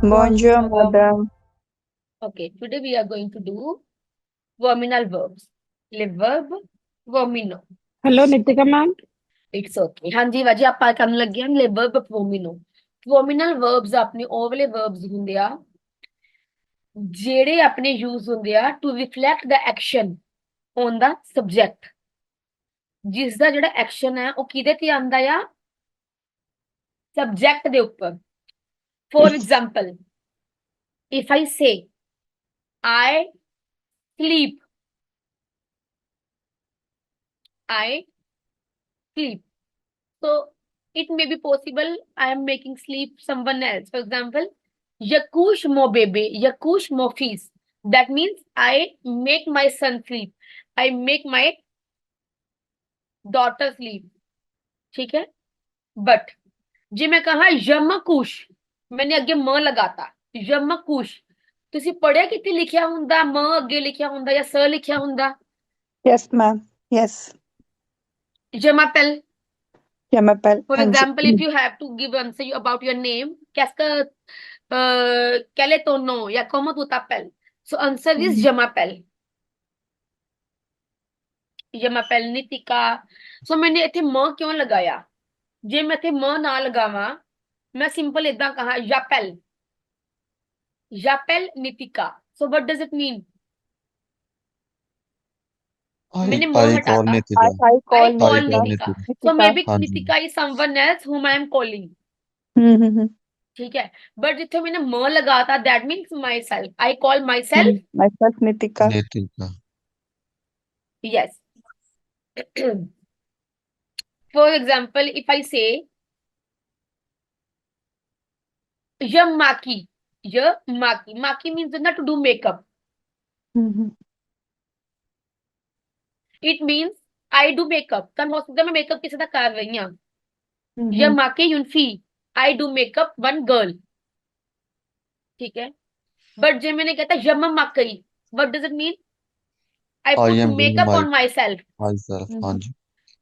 Bonjour, Bonjour. madame. Okay, today we are going to do verminal verbs. Le verb vermino. Hello Nitika ma'am. It's okay. हाँ जी वाजी ਆਪਾਂ ਕਰਨ ਲੱਗੇ ਹਾਂ le verb vermino. Verminal verbs ਆਪਣੇ ਉਹ ਵਾਲੇ verbs ਹੁੰਦੇ ਆ ਜਿਹੜੇ ਆਪਣੇ ਯੂਜ਼ ਹੁੰਦੇ ਆ to reflect the action on the subject. ਜਿਸ ਦਾ ਜਿਹੜਾ ਐਕਸ਼ਨ ਹੈ ਉਹ ਕਿਹਦੇ ਤੇ ਆਂਦਾ ਆ ਸਬਜੈਕਟ ਦੇ ਉੱਪਰ. For example, if I say I sleep, I sleep. So it may be possible I am making sleep someone else. For example, Yakush mo bebe, Yakush mo fees. That means I make my son sleep. I make my daughter sleep. ठीक है. But ਜੇ ਮੈਂ ਕਹਾ ਯਮਕੁਸ਼, ਮੈਨੇ ਅੱਗੇ ਮ ਲਗਾਤਾ ਯਮਕੁਸ਼, ਤੁਸੀਂ ਪੜਿਆ ਕਿੱਥੇ ਲਿਖਿਆ ਹੁੰਦਾ ਮ ਅੱਗੇ ਲਿਖਿਆ ਹੁੰਦਾ ਜਾਂ ਸ ਲਿਖਿਆ ਹੁੰਦਾ? Yes, ma'am. Yes. Jamatal. Yamapal. For हाँ जी। example, if you have to give answer about your name, qu'est-ce quel est ton nom? या comment tu t'appelles? So answer is je m'appelle. Je m'appelle Nitika. So मैंने इथे म क्यों लगाया? जे मैं इथे म ना लगावा, मैं सिंपल इतना कहा j'appelle. J'appelle Nitika. So what does it mean? मैंने म I call हटाता. I Nitika. I I call call I Nitika. call Nitika. Nitika. So Nitika. maybe हाँ जी। Nitika is someone else whom I am calling. हम्म। ठीक है. But जिथे मैंने म लगाता, that means myself. I call myself. Myself Nitika. Nitika. Yes. For example, if I say Maki, Maki. Maki means not to do makeup. Hmm It means I do makeup. कल हो सकता है मैं मेकअप किसी का कर रही हूँ. हम्म Maki Yunfi. I do makeup one girl. ठीक है. But जे मैंने कहता Makai. What does it mean? I I put am doing makeup my on myself. myself. हाँ जी।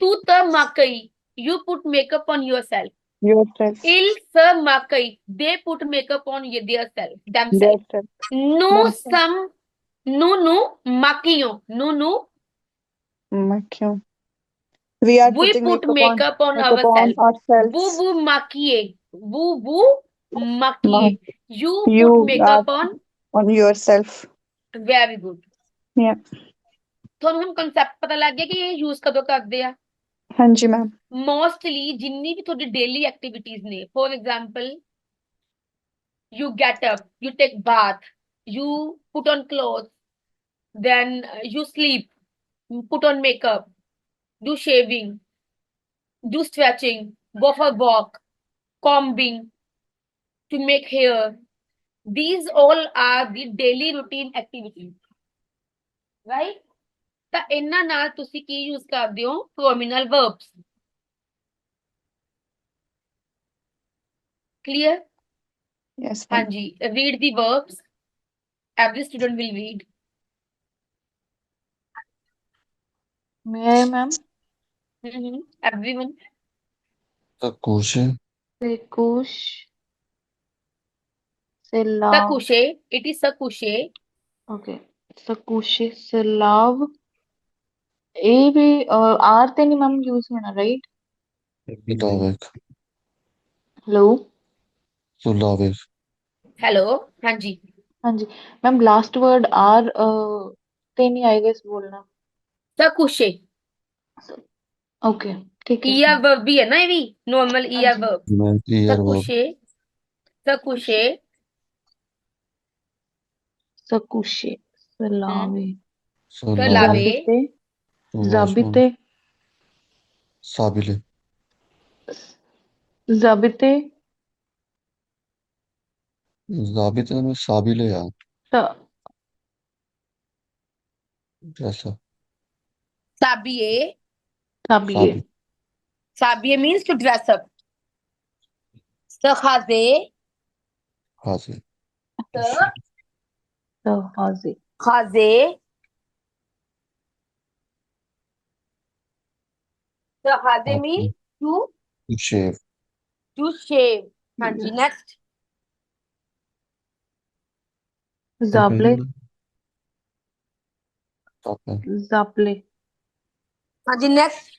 Tu the Makai. You put makeup on yourself. Yourself. Il se Makai. They put makeup on themselves. Yourself. No Themselves. some. No makiyo. No. मैं क्यों? We are We putting put makeup makeup on on ourselves. Boo ourselves. boo makiye. Boo boo Ma- makiye. You put You are makeup on. on yourself. Very good. Yeah. ਤੁਹਾਨੂੰ ਹੁਣ concept ਪਤਾ ਲੱਗ ਗਿਆ ਕਿ ਇਹ use ਕਦੋਂ ਕਰਦੇ ਆ? हाँ जी मैम। Mostly ਜਿੰਨੀ ਵੀ ਤੁਹਾਡੀ daily activities ਨੇ. For example, you get up, you take bath, you put on clothes, then you sleep, you put on makeup, do shaving, do stretching, go for walk, combing, to make hair. These all are the daily routine activities, right? ਤਾਂ ਇਹਨਾਂ ਨਾਲ ਤੁਸੀਂ ਕੀ use ਕਰਦੇ ਹੋ? Terminal verbs. Clear? Yes हाँ ma'am. जी. Read the verbs. Every student will read. May I, ma'am? Everyone. Kush Sekush, Selav. Sakushe. It is Sakushe. Okay. Sakushe, Selav. A भी R ते नहीं मैम यूज होना right? सुलावेक hello. सुलावेक Hello. हाँ जी. हाँ जी ma'am last word R ते नहीं आएगा इस बोलना. Sakushe. ओके ठीक है. ER verb भी है ना ये भी. Normal हाँ ER जी. verb. मैं clear verb Sakushe. Sakushe. Sakushe, Selave. सुलावे Salave. Zabite, सुवासुन Zabite, साबिले Zabite, जाबित में साबिले यार Ta, जैसा Sabiye. Tabiye, साबित Sabiye means to dress up. Sakhaze. हाजिर Tahaze. Khaze. Sakhaze means to shave shave. हाँ जी. Next. जापले जापले जापले हाँ जी नेक्स्ट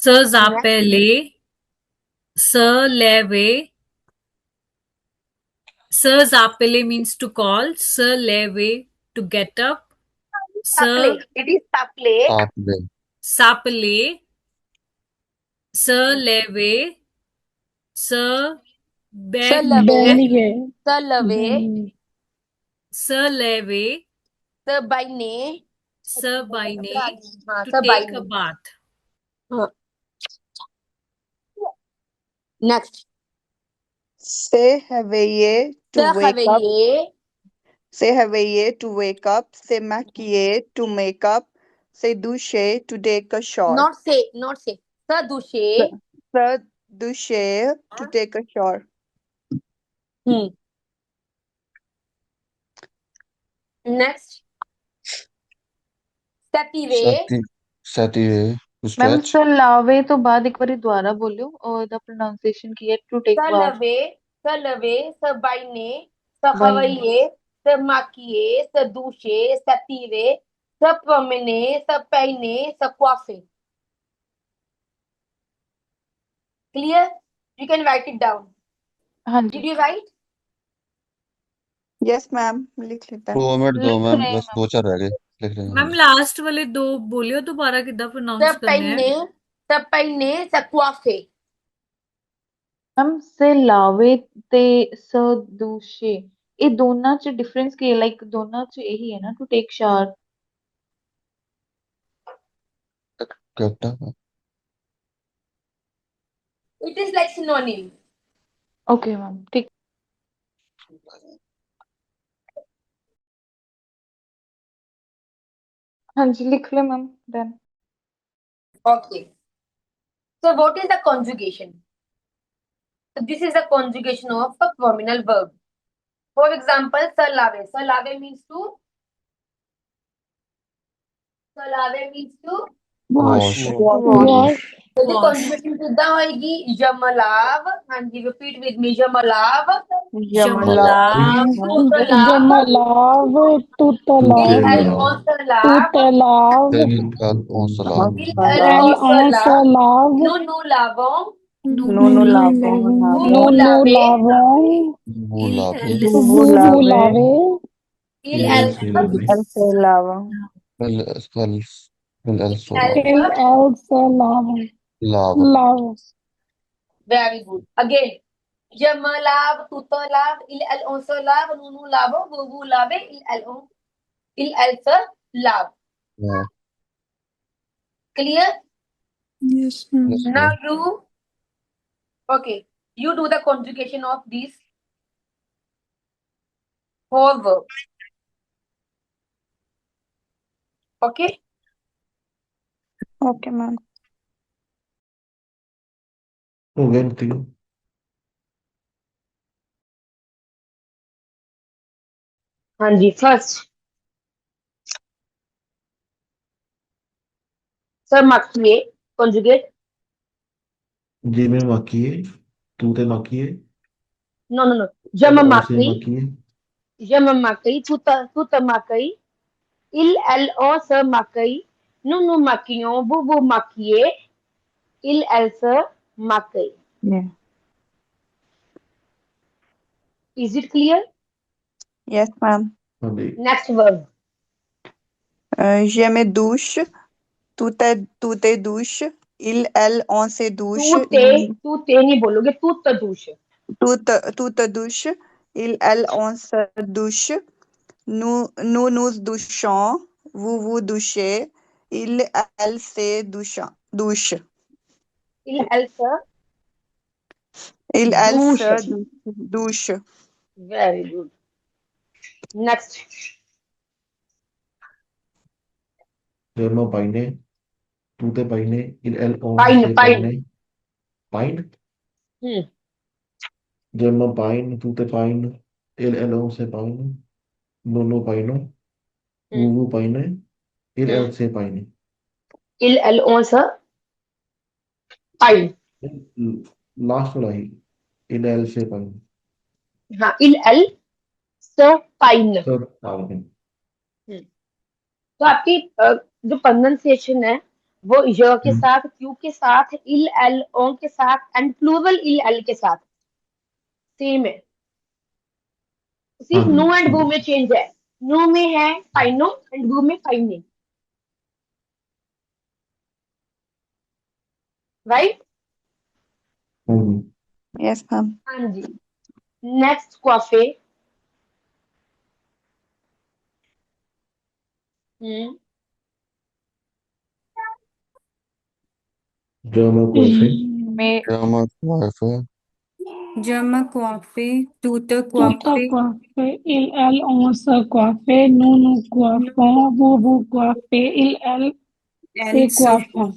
स जापेले स लेवे स जापेले means to call, s leve to get up, सापले s इट इज सापले तापले sapele, s leve, s सलवे be सलवे s leve, सबने s baine हाँ to take a सबने bath. हाँ next Se réveiller to wake up. सखवैये Se réveiller to wake up. Se maquiller to make up. Se doucher to take a shower. Not से सदुषे Se doucher to take a shower. Next सतीवे सती सतीवे to ma'am stretch सलावे तो बाद एक बारी दोबारा बोलियो और द प्रोनाउंसिएशन की है टू टेक बाथ सलवे सलवे सबने बाइने सखवैये समाकिये सदुषे सतीवे सपमने सपैने सकुआफे clear you can write it down हाँ डिड जी यू राइट Yes, ma'am. लिख लेते हैं. 2 मिनट दो लिख मैम, रहे हैं बस मैम 2 4 रह गए, लिख रहे हैं। हाँ मैम जी। लास्ट वाले दो बोलियो दोबारा किद्दां प्रोनाउंस करने हैं सपैने सकुआफे मैम सलावे ते सदूशे ਇਹ ਦੋਨਾਂ ਚ ਡਿਫਰੈਂਸ ਕੀ ਹੈ ਲਾਈਕ ਦੋਨਾਂ ਚ ਇਹੀ ਹੈ ਨਾ to take shower Get up. It is like synonym okay ma'am ठीक हाँ जी लिख ले ma'am done Okay. So what is the conjugation? So this is the conjugation of a pronominal verb. For example, salave. Salave means to. Salave means to. Wash. wash So the Wash. conjugation कितना होएगी? Jamalav. हाँ जी, repeat with me. Jamalav. Jamalav. Tutalav. Jamalav, tutalav, Il al on salav. tutalav, Then on salam. Il al el on salav. ansalav, Nunu lavon. Nunu lavon. Vuvu nunu lave. lavon, वो Il लाभे el vuvu lave, Il al Alse lavon. फिर also el else lava, लाभ lava, Very good. Again. Jamalav, tutalav, il al on salav, nunu lavo, vuvu lave, il al lav. Clear? yes, ma'am. Yes, Now ma'am. you do the conjugation of these four verbs. Okay? Okay, ma'am. हो गया तीन। हाँ जी, first. Sir, makiye, conjugate. जे में माकी है तू ते माकी है No. Jama और से maki, माकी है jama maki, tuta maki, il al o sa maki, nunu makiyon, bubu makiye, il al sa maki. Yeah. Is it clear? Yes, ma'am. हाँ जी Next verb. Je me douche. Tu te douches. Elle, on se douche. तू ते नहीं बोलोगे, तू तदूश. Tu te douches. Elle, on se douche. Nous nous douchons. Vous vous douchez. Elle se douche. Il al sa. Elle Douche. se douche. Very good. Next. जे में पाइने तू ते पाइने इन एल ओ Pine. से पाइने पाइन Hmm. जे में pine तू ते पाइन एल एल ओ से पाइन नो पाइनो वो पाइने इन एल से पाइने Il al on sa. Pine. Last वाला ही इन एल से पाइन हाँ, il elle se pine। Sir pine. तो आपकी जो प्रोनाउंसिएशन है वो य के हम्म, साथ, क्यू के साथ, इल एल ओ के साथ एंड प्लूरल इल एल के साथ सेम है। सिर्फ हाँ नो जी एंड वो में चेंज है। नो में है पाइनो एंड वो में पाइने, राइट। हाँ जी। Yes, ma'am. हाँ जी। नेक्स्ट क्वाफे। हम्म जर्मन कॉफी। मैं German Wi-Fi, German coffee, tutor Tuta coffee, coafe, il el once coafe, nunu coafon, bubu coafe, il el se else coafon.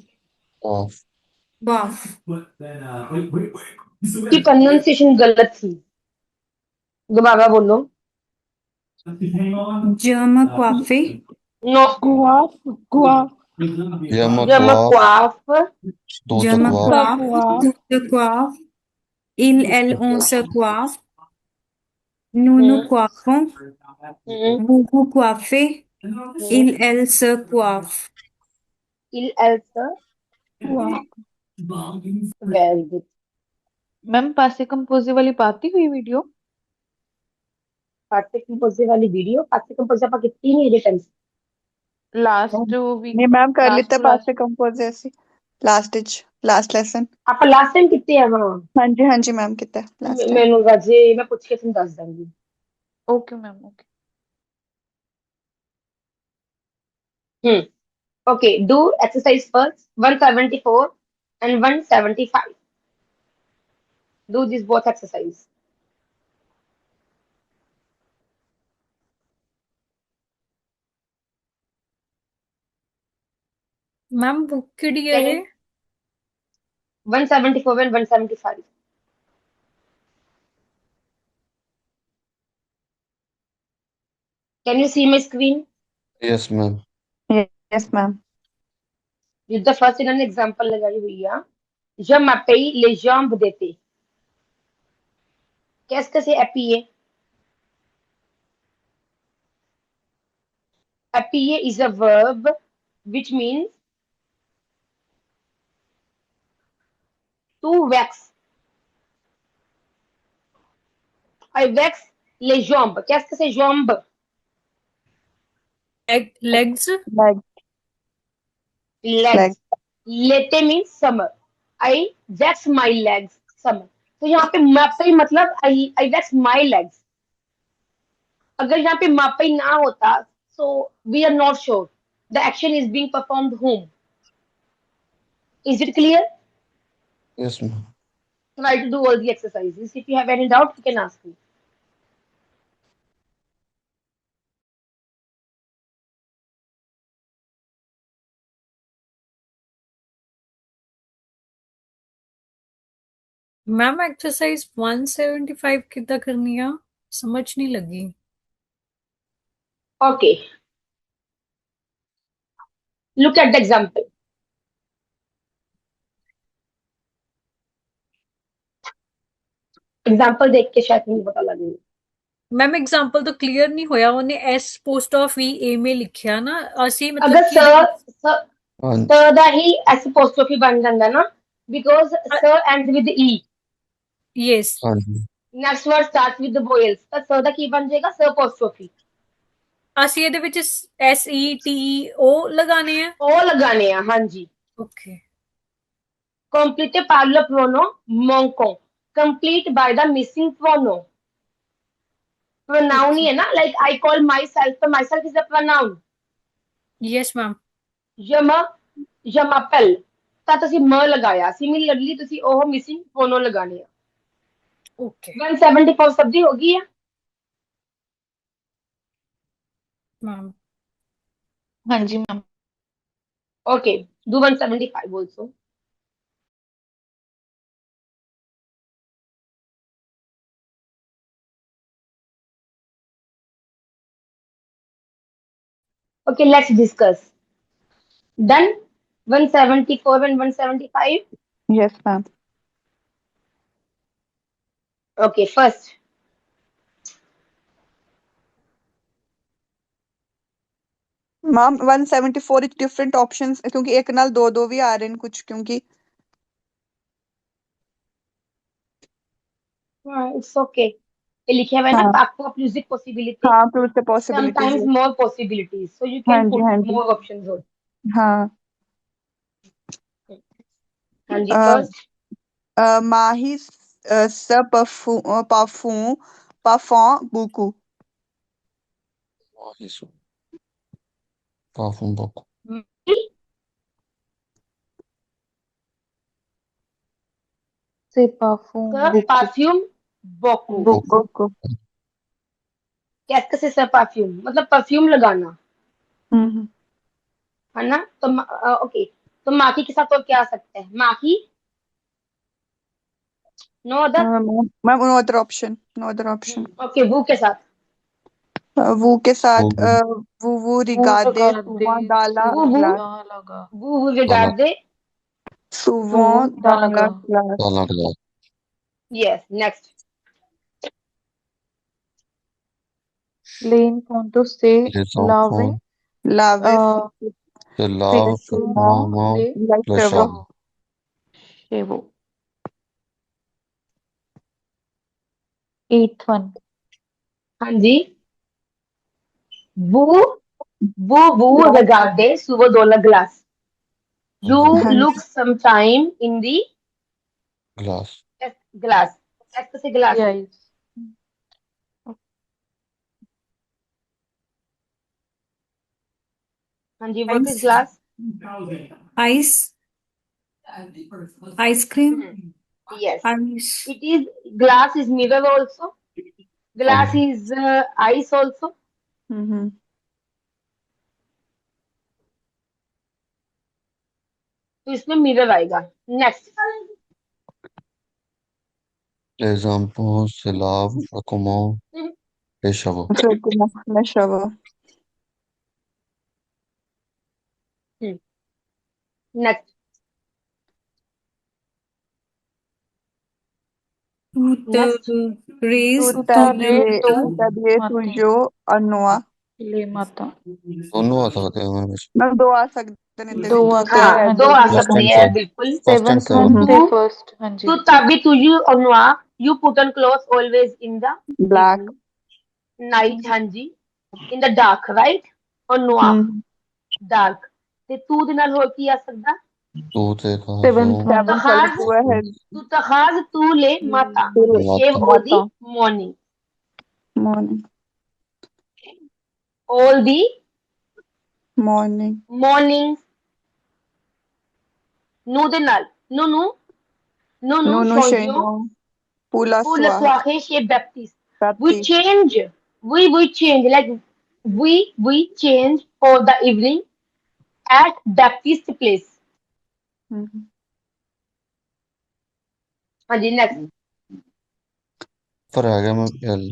off, buff. की pronunciation गलत थी, दोबारा बोलो। German coffee, no. Guaf, guaf, Yama जमा Quaff, क्वाफ, Tota German Quaff, tuta coif, guaf, tutor coif, il elle on se coiffe, nous nous hmm coiffons, hmm vous vous coiffez, hmm il elle se coiffe. Ill L से। guaf. Very good. Ma'am पासे कंपोजे वाली पाती हुई video पार्टिक कंपोजे वाली video, पार्टिक कंपोजे आपा कितनी है return. Last week नहीं मैम कर लास्ट लेते टू पास लास्ट से कंपोज ऐसे लास्ट लेसन। आपा लास्ट टाइम कितने है वहां। हाँ जी मैम कितना लास्ट टाइम। मैनू राजे मैं पूछ के तुम दस दूंगी। Okay ma'am okay okay, do exercise first 174 and 175, do this both exercise। Ma'am book किड़ी है can ये? you 174 and 175, can you see my screen। yes ma'am, yes ma'am. जिस द फर्स्ट इन्होंने एग्जांपल लगाई हुई है, je m'appelle les jambes d'été, qu'est-ce que c'est appuyer। appuyer is a verb which means to wax। I wax les jambes, qu'est-ce que c'est jambes। Legs, leg legs। Leg l'été means summer, I wax my legs summer। तो यहाँ पे m'appelle मतलब I wax my legs। अगर यहाँ पे m'appelle ना होता, so we are not sure the action is being performed whom। is it clear। yes ma'am. try to do all the exercises, if you have any doubt you can ask me। Ma'am exercise 175 कितना करनी है? समझ नहीं लगी। okay, look at the example। Example देख के शायद तुम्हें पता लगेगा। मैम एग्जांपल तो क्लियर नहीं होया, ਉਹਨੇ S post of V A में लिखਿਆ ਨਾ ਅਸੀਂ अगर मतलब कि हाँ सर ਦਾ ਹੀ ਐਸ ਅਪੋਸਟ੍ਰੋਫੀ ਬਣ ਜਾਂਦਾ ਨਾ, because sir ends with e। Yes हाँ जी, next word starts with the vowels, ਤਾਂ sir ਦਾ ਕੀ ਬਣ ਜਾਏਗਾ sir apostrophe। ਅਸੀਂ ਇਹਦੇ ਵਿੱਚ एस ई टी ओ लगाने हैं। ਉਹ ਲਗਾਣੇ ਆ ਹਾਂਜੀ। Okay complete parallel pronoun manquant, complete by the missing pronoun। pronoun ही है ना, like I call myself, तो myself is a pronoun। Yes ma'am je me je m'appelle, ਤਾਂ ਤੁਸੀਂ ਮ ਲਗਾਇਆ, ਸਿਮਿਲਰਲੀ ਤੁਸੀਂ ਉਹ ਮਿਸਿੰਗ pronoun ਲਗਾਣੇ ਆ। ओके 174 सब्जी होगी है। मैम हाँ जी ma'am okay, do 175 also। okay, let's discuss। done 174 and 175। Yes ma'am. okay, first ma'am 174 different options क्योंकि एक नाल दो दो भी आ रहे हैं कुछ क्योंकि इट्स ओके, ये लिखे हुए है ना, हाँ आपको आप यूज पॉसिबिलिटी, हाँ तो उससे possibilities sometimes more possibilities, so you हाँ can जी put हाँ जी more options on. हाँ हाँ जी, अ, फर्स्ट माही स parfum parfum beaucoup Isso. Parfum beaucoup. से parfum beaucoup perfume बोकू, beaucoup beaucoup कैसे से परफ्यूम मतलब परफ्यूम लगाना, हम्म है ना? तो ओके, तो माखी के साथ और क्या आ सकता है? माखी, no other, ma'am no other option no other option okay, वो के साथ, वो के साथ Ou वो वो रिगादे लगा दे souvent dans la वो glace सुधा लगा वो dans रिगार्ड दे, souvent सुधा dans la लगा glace la glace. Yes, next les enfants से Les laver enfants laver se lavent fréquemment fréquemment les les les cheveux cheveux. cheveux. Eighth one. हाँ जी, वो वो रिगार्डे सुबह दोला glass, you हाँ look sometime in the Glace. glass, ऐसे से glass, Yes. हाँ जी, what is Ice, glass? ice, ice cream, Yes, ice. it is, glass is mirror also, glass is ice also, हम्म तो इसमें मिरर आएगा। Next Les enfants se lavent fréquemment les cheveux. fréquemment les cheveux next Tout next raise Tout to habillé tout tout habillé matin. toujours en noir Les matins. दोनों आ सकते हैं ma'am इसमें. मैं दो आ सकते हैं दो टू आ तो सकते हाँ, है हैं दो दो आ भी First सकते and हैं third. बिल्कुल। First and seventh one seventh. से तू फर्स्ट हाँ जी तू तभी तू यू और noir, you put on clothes always in the black night, हाँ जी, in the dark, right? और noir, dark, ਤੇ ਤੂ ਦੇ ਨਾਲ ਹੋਰ ਕੀ ਆ ਸਕਦਾ? Two te कहा सेवेंथ जो वन सेवन वाले तहाज, टू है तू तहाज तू ले माता, shave माता. all the माता morning, morning all the morning morning, ਨੂੰ ਦੇ ਨਾਲ, ਨੂੰ नो नो changeons शेनो पुला pour le सुआ soirée chez Baptiste. We Baptiste change, we change, like we change for the evening at Baptist place. हाँ जी, next. पर आ गया मैम L.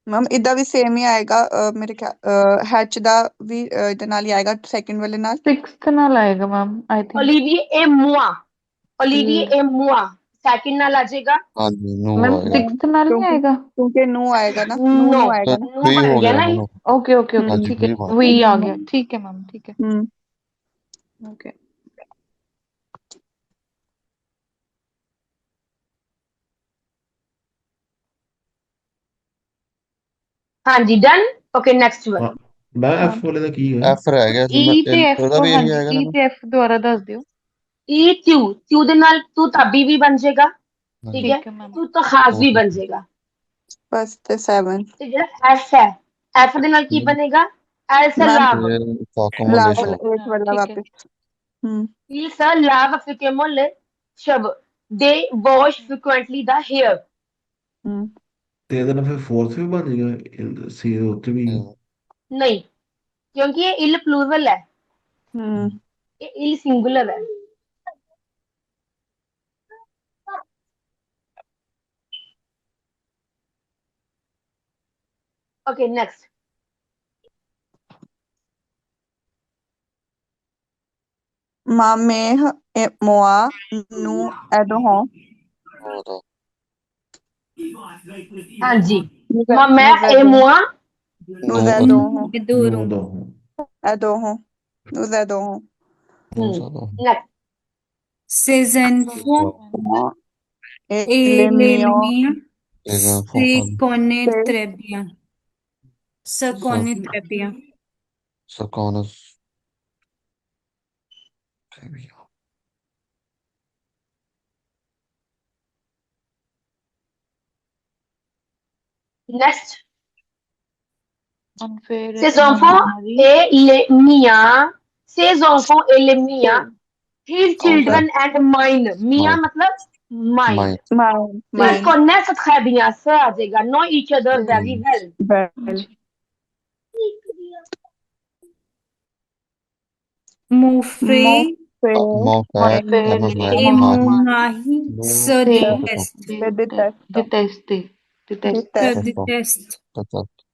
मैम इदा भी सेम ही आएगा मेरे ख्याल हैच दा भी इधर नाल ही आएगा सेकंड वाले नाल सिक्स्थ नाल आएगा ma'am I think Olivier et moi, Olivier et moi, second नाल आ जाएगा। हाँ जी नो मैम आएगा. सिक्स्थ नाल नहीं क्योंकि आएगा क्योंकि नू आएगा ना No, नू तो आएगा ना no थ्री बन हो गया गया ना ये। नो. ओके ओके हाँ ओके जी ठीक है थ्री बात. वी आ गया ठीक है मैम ठीक है ओके हाँ जी, done. Okay, next one. हाँ मैं एफ वाले ਦਾ ਕੀ ਹੈ F रह गया इसमें ई L ਤੇ ਐਫ ਉਹਦਾ ਵੀ हाँ ਇਹੀ जी ਆएगा ना ई मैम. ਤੇ ਐਫ ਦੁਬਾਰਾ ਦੱਸ ਦਿਓ E tू दे नाल तू तभी भी बन जाएगा, हाँ ठीक जी. है? ठीक है मैम तू तो खास तो भी बन जाएगा। फर्स्ट सेवन तो ਜਿਹੜਾ F है, F ਦੇ ਨਾਲ ਕੀ ਬਣੇਗਾ? L से मैम love, ये फाकमा ले लाभ शॉप. एक वाला ठीक है वापस हम्म il se lave fréquemment les cheveux, they wash frequently the hair. हम्म ਤੇ ਇਹਦੇ ਨਾਲ ਫਿਰ ਫੋਰਥ ਵੀ ਬਣ ਜਾਏਗਾ ਸੀ ਦੇ ਉੱਤੇ ਵੀ नहीं, क्योंकि ये il प्लूरल है, हम्म ये il सिंगुलर है। Okay, next. Ma mère et moi, nous aidons. और बताओ. हाँ जी, Nous ma mère et aidons. moi, Nous No aidons. Nous Adorum. adorons. Adorons. Nous adorons. nous adorons. Next. Ces enfants Moi et et les les miens miens Les enfants se connaissent c'est très bien. Se connaissent très bien. se connaissent très bien. Next. Unfair Ses enfants Mary et les miens. Ses enfants et les miens. His en fait children and mine. Miens Mine. मतलब mine. Mine. mine, तो ये mine, connaissent très bien, ça आ जाएगा. Know each other से very well. belle, Mon mon frère frère, Mon frère mon et unfair ma et mari mon mari mari nous se से détestent. se détestent, détester Se détestent. détestent. détestent.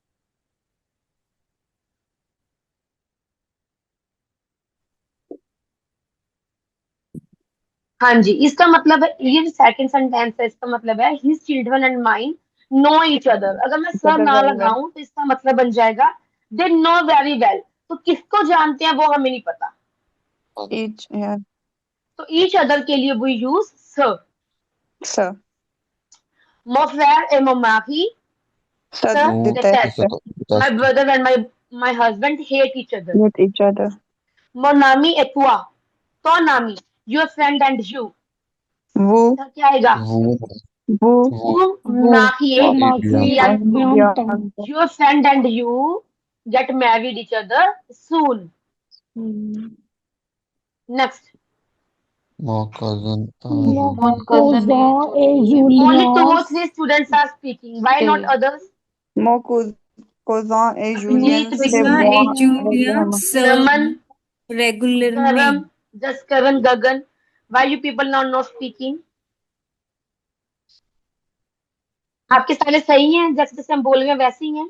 हाँ जी, इसका मतलब है, ये second sentence है, इसका मतलब है his children and mine know each other. अगर मैं सर Together ना very well. लगाऊं तो इसका मतलब बन जाएगा दे नो वेरी वेल। तो किसको जानते हैं वो हमें नहीं पता, Each, yeah. तो ईच अदर के लिए वी यूज सर। Se, Mon frère et mon mari se se Nous détestent. My détestent. brother and my husband hate each other. with each other. Mon ami et toi, ton ami, your friend and you, Vous, ça क्या आएगा? Vous, vous, Vous vous, mariez वो et bien. माफी bientôt. बियंतम bientôt. Your friend and you get married each other soon. Next. Mon cousin Mon mon Julien. cousin cousin et Only two or Julien three students are speaking. Why not stay others? Mon cousin et Julien, Need to c'est begin Cousin with moi et Julien régulièrement. se Naman, régulièrement. Karam, just Karan, Gagan. Why you people now not speaking? आपके सारे सही हैं, जैसे जैसे हम बोल रहे हैं वैसे ही हैं।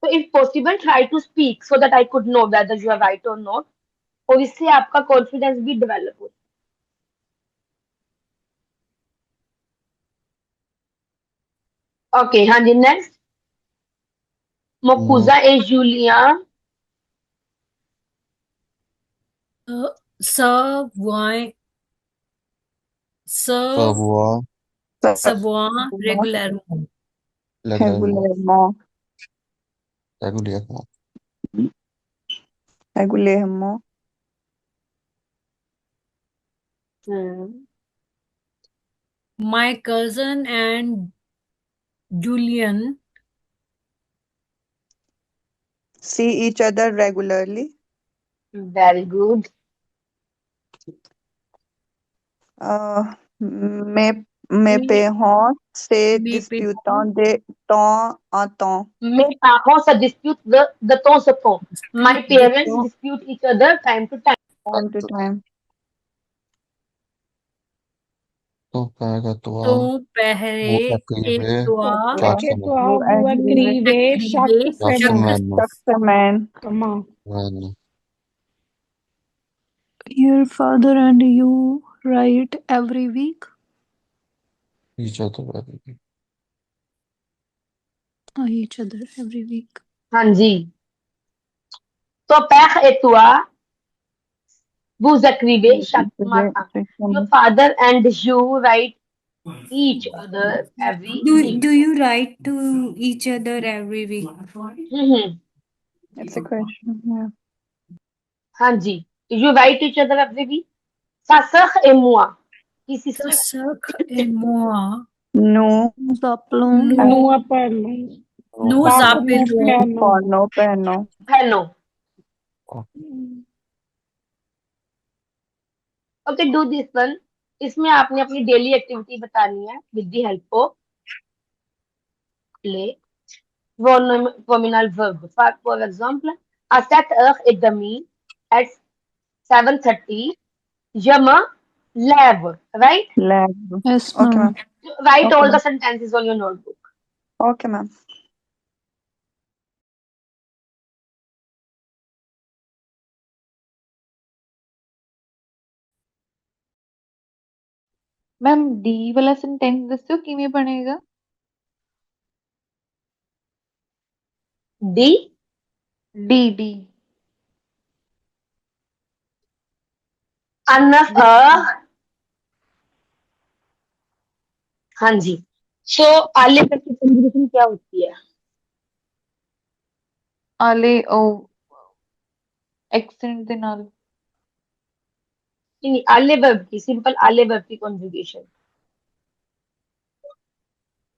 So if possible, try to speak so that I could know whether you are right or not. और इससे आपका कॉन्फिडेंस भी डेवलप हो। ओके, हाँ जी, next. Mon Mon cousin et Julien Se voient, se, savoir se voient régulièrement. régulièrement. Régulièrement. Régulièrement. Régulièrement. My cousin and Julian See each other regularly. very good. Mes, mes parents se Mes disputent parents de temps en temps. Mes parents se dispute de temps en temps. My dispute de parents temps dispute each other time to time. Time to time. Ton père et toi, ton vous père et écrivez toi chaque et semaine. toi Vous vous écrivez écrivez chaque écrivez Chaque chaque semaine. semaine. chaque semaine. Comment? Semaine. Your father and you write every week? Each other every week. Each other every week. हाँ जी, तो père et toi vous écrivez chaque matin. Your father and you write each other every week. do you write to each other every week? Hmm, It's a question. Yeah. हाँ जी, you write each other every week. Sa sœur et moi. Qui c'est Ta ça? sœur et moi Nous Nous appelons Nous nous appelons. nous Pas appelons comme appelons piano. nos prénoms. Prénom. Okay, do this one. इसमें आपने अपनी daily activity बतानी है with the help of play nominal verb. For example, à 7 heures et demie, at 7:30, je me lève, right? Lève. yes, Okay, ma'am. ma'am. Write Okay, all the ma'am. sentences on your notebook. Okay, ma'am. Ma'am D वाला sentence दस्यो किवें बनेगा? D D D enough हाँ जी। सो आले verb की conjugation क्या होती है? आले ओ एक्सेंट दे नाल नहीं, आले वर्ब की सिंपल आले वर्ब की कंजुगेशन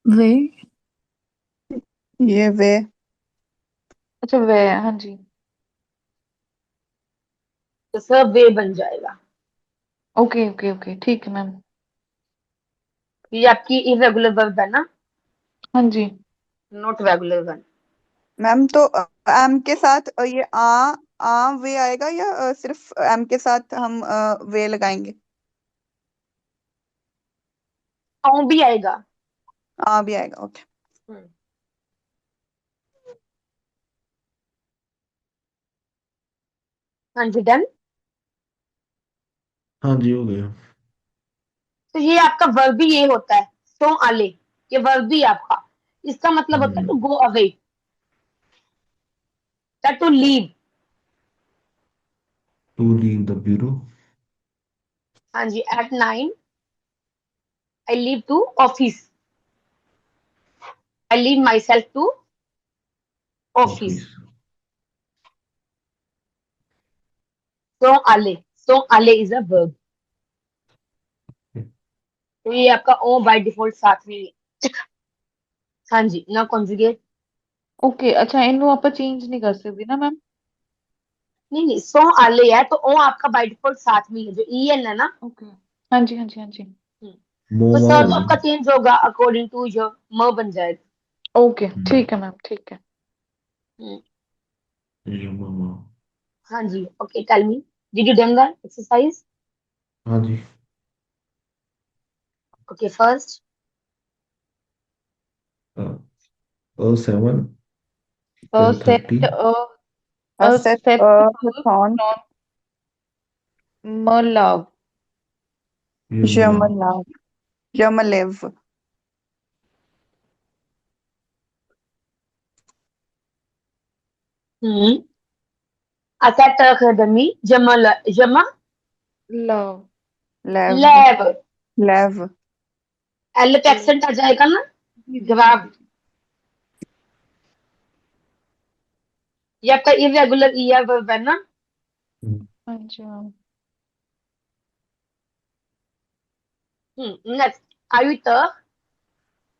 वे ये वे अच्छा वे हाँ जी तो सब वे बन जाएगा। ओके ओके ओके ठीक है मैम ये आपकी इरेगुलर वर्ब है ना, हाँ जी नॉट रेगुलर वन। मैम तो एम के साथ ये आ वे आएगा या सिर्फ एम के साथ हम वे लगाएंगे? औ भी आएगा। आ भी आएगा, ओके। हम्म। हाँ जी डन। हाँ जी, हो गया। तो ये आपका वर्ब भी ये होता है, सो आले, ये वर्ब भी आपका, इसका मतलब होता है to go away, to leave. To leave the bureau. हाँ जी, at 9 I leave to office, I leave my self to office. Office. So आले इज अ वर्ब। तो ये आपका ओ बाय डिफॉल्ट साथ में ही है। हाँ जी, ना कॉन्जुगेट। ओके अच्छा इनू आप चेंज नहीं कर सकते ना मैम? नहीं नहीं, सो आले है तो ओ आपका बाय डिफॉल्ट साथ में ही है, जो ई एन है ना। ओके हाँ जी हाँ जी हाँ जी तो मोमा सर हो तो आपका गया। चेंज होगा अकॉर्डिंग टू जो म बन जाएगा। ओके ठीक है मैम ठीक है हम्म, ये मामा। हाँ जी okay tell me, did you done that exercise? हाँ जी। Okay first seven a then 30 set a set set हथॉन मलाव Yumla. यमला यमलेव हम्म असेट अकादमी जमा जमा लव लेव लैब, लेव एल पे एक्सेंट आ जाएगा ना, जी जी जी जवाब। ये आपका इरेगुलर ईआर वर्ब है ना। हाँ जी मैम नेक्स्ट आयुत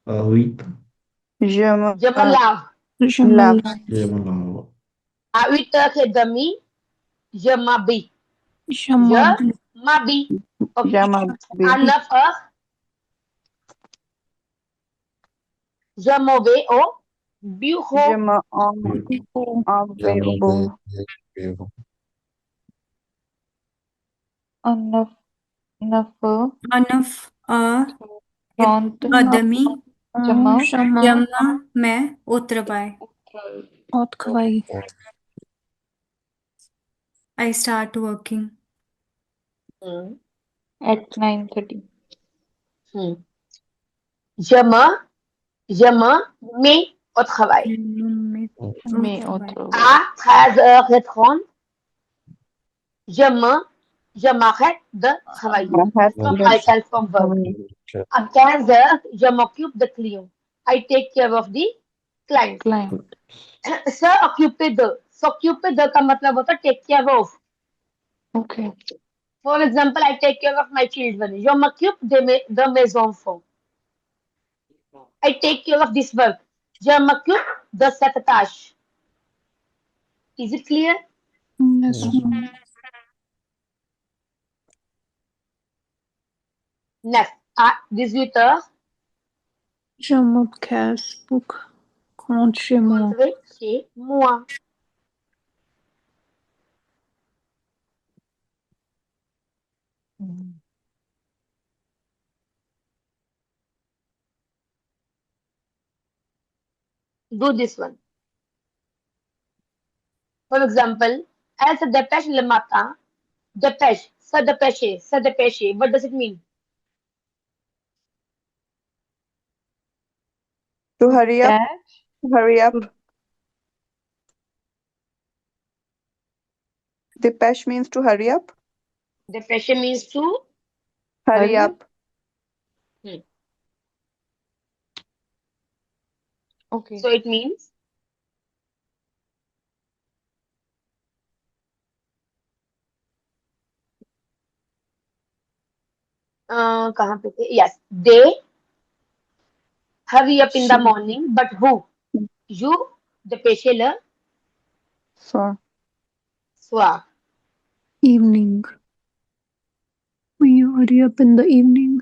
Awit. यम जमलाव, लव Jamala. Yamala. आयुत अकादमी जमाबी Jamabi. जमाबी। ओके यमबी अनफ जमोबे ओ ब्यूहो। यम Oh, अवेबो Bevo. अनफ नफ अनफ फ्रॉन्ट आदमी जमा Shama. यमा मैं उतरपाए Aut Khwai. I start working at 9:30 जम जम में और खवाई में में उतरपाए ओतो आ खाज खन जम जमा है the Khowai from myself from work. I can jam occupe the client. I take care of the client. Client Sir occupe the, so occupe the का मतलब होता है take care of. Okay For example, I take care of my children. Je m'occupe de mes enfants. I take care of this work. Je m'occupe de cette tâche. Is it clear? Yes, ma'am. Next, 18h, Jamab Khas book. Compte chez moi. rentrer chez moi. Do this one. For example, elle se dépêche le matin. Dépêche, se dépêcher, se dépêcher. What does it mean? To hurry up. Dash. Hurry up. To Dipesh means to hurry up. Depression means to Hurry hurry. up. hmm. Okay. So it means कहाँ पे थे? Yes, they hurry up in the She. morning, but who? You, the patient, So. Swa. Evening. We hurry up in the evening.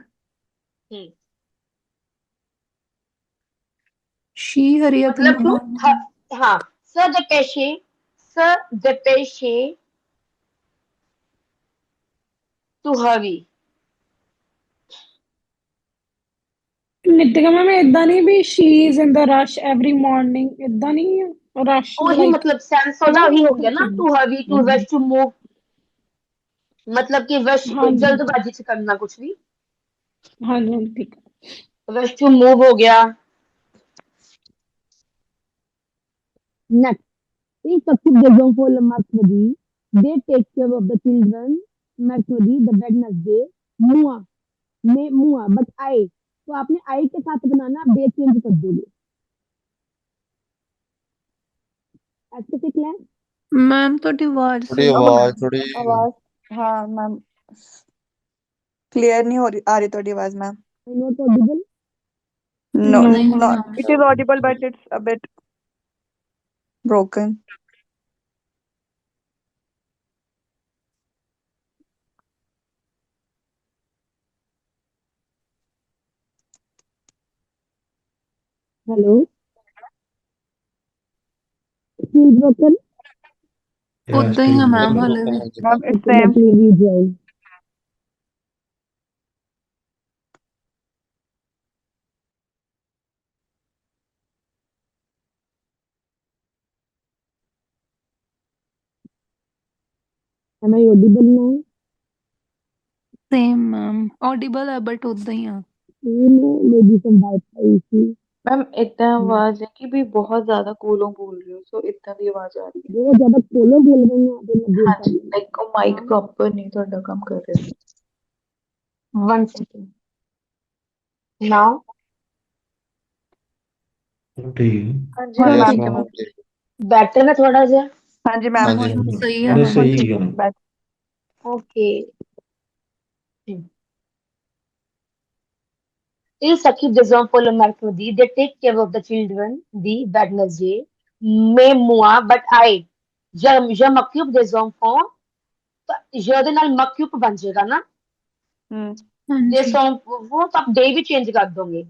Hmm. She hurry up in the मतलब to morning. हाँ, sir the patient to hurry. Nitika ma'am ਏਦਾਂ ਨਹੀਂ ਵੀ she is in the rush every morning ਏਦਾਂ ਨਹੀਂ rush वही like मतलब sense होता ਨਾ वही हो गया ना to hurry to rush to move मतलब कि रश ਹਾਂਜੀ जल्दबाजी से करना कुछ भी ਹਾਂਜੀ ਹਾਂਜੀ ਠੀਕ ਹੈ रश टू मूव हो गया Next is successive days for Markwadi. They take care of the children. Markwadi, the Wednesday. Mua, में mua, but I. तो आपने I के साथ बनाना बे चेंज कर दोगे ऐसे से क्लियर मैम ਤੁਹਾਡੀ आवाज थोड़ी सही आवाज थोड़ी आवाज हाँ मैम क्लियर नहीं हो रही आ रही थोड़ी आवाज ma'am not audible no no नहीं no ma'am it is audible but it's a bit broken hello still broken Yeah, ਉਦਾਂ ਹੀ still ਆ ਮੈਮ broken. ਹਲੇ ਵੀ ma'am it's okay same let me rejoin am I audible now same ma'am audible है but उदां ही आ you know maybe some wifi issue ma'am इतना आवाज है कि भी बहुत ज्यादा कोलों बोल रही हो सो इतना भी आवाज आ रही है बहुत ज्यादा खोलो बोल रही हैं आप मैं बोल हाँ पा जी रही हूँ लाइक माइक प्रॉपर नहीं ਤੁਹਾਡਾ ਕੰਮ ਕਰ ਰਿਹਾ 1 second now ठीक हाँ जी हाँ मैम यस ठीक ठीक है है मैम मैम मैम better है थोड़ा सा हाँ जी हाँ मैम जी ਹੁਣ हाँ जी सही है नहीं हाँ सही ठीक है है ना बैठ okay is successive days for Markwadi they take care of the children the Wednesday मैं moi but I je m'occupe des enfants je ਦੇ ਨਾਲ m'occupe ਬਣ ਜਾਏਗਾ ਨਾ हाँ ਦੇ जी ਸੌਂ वो तो आप डे भी चेंज कर दोगे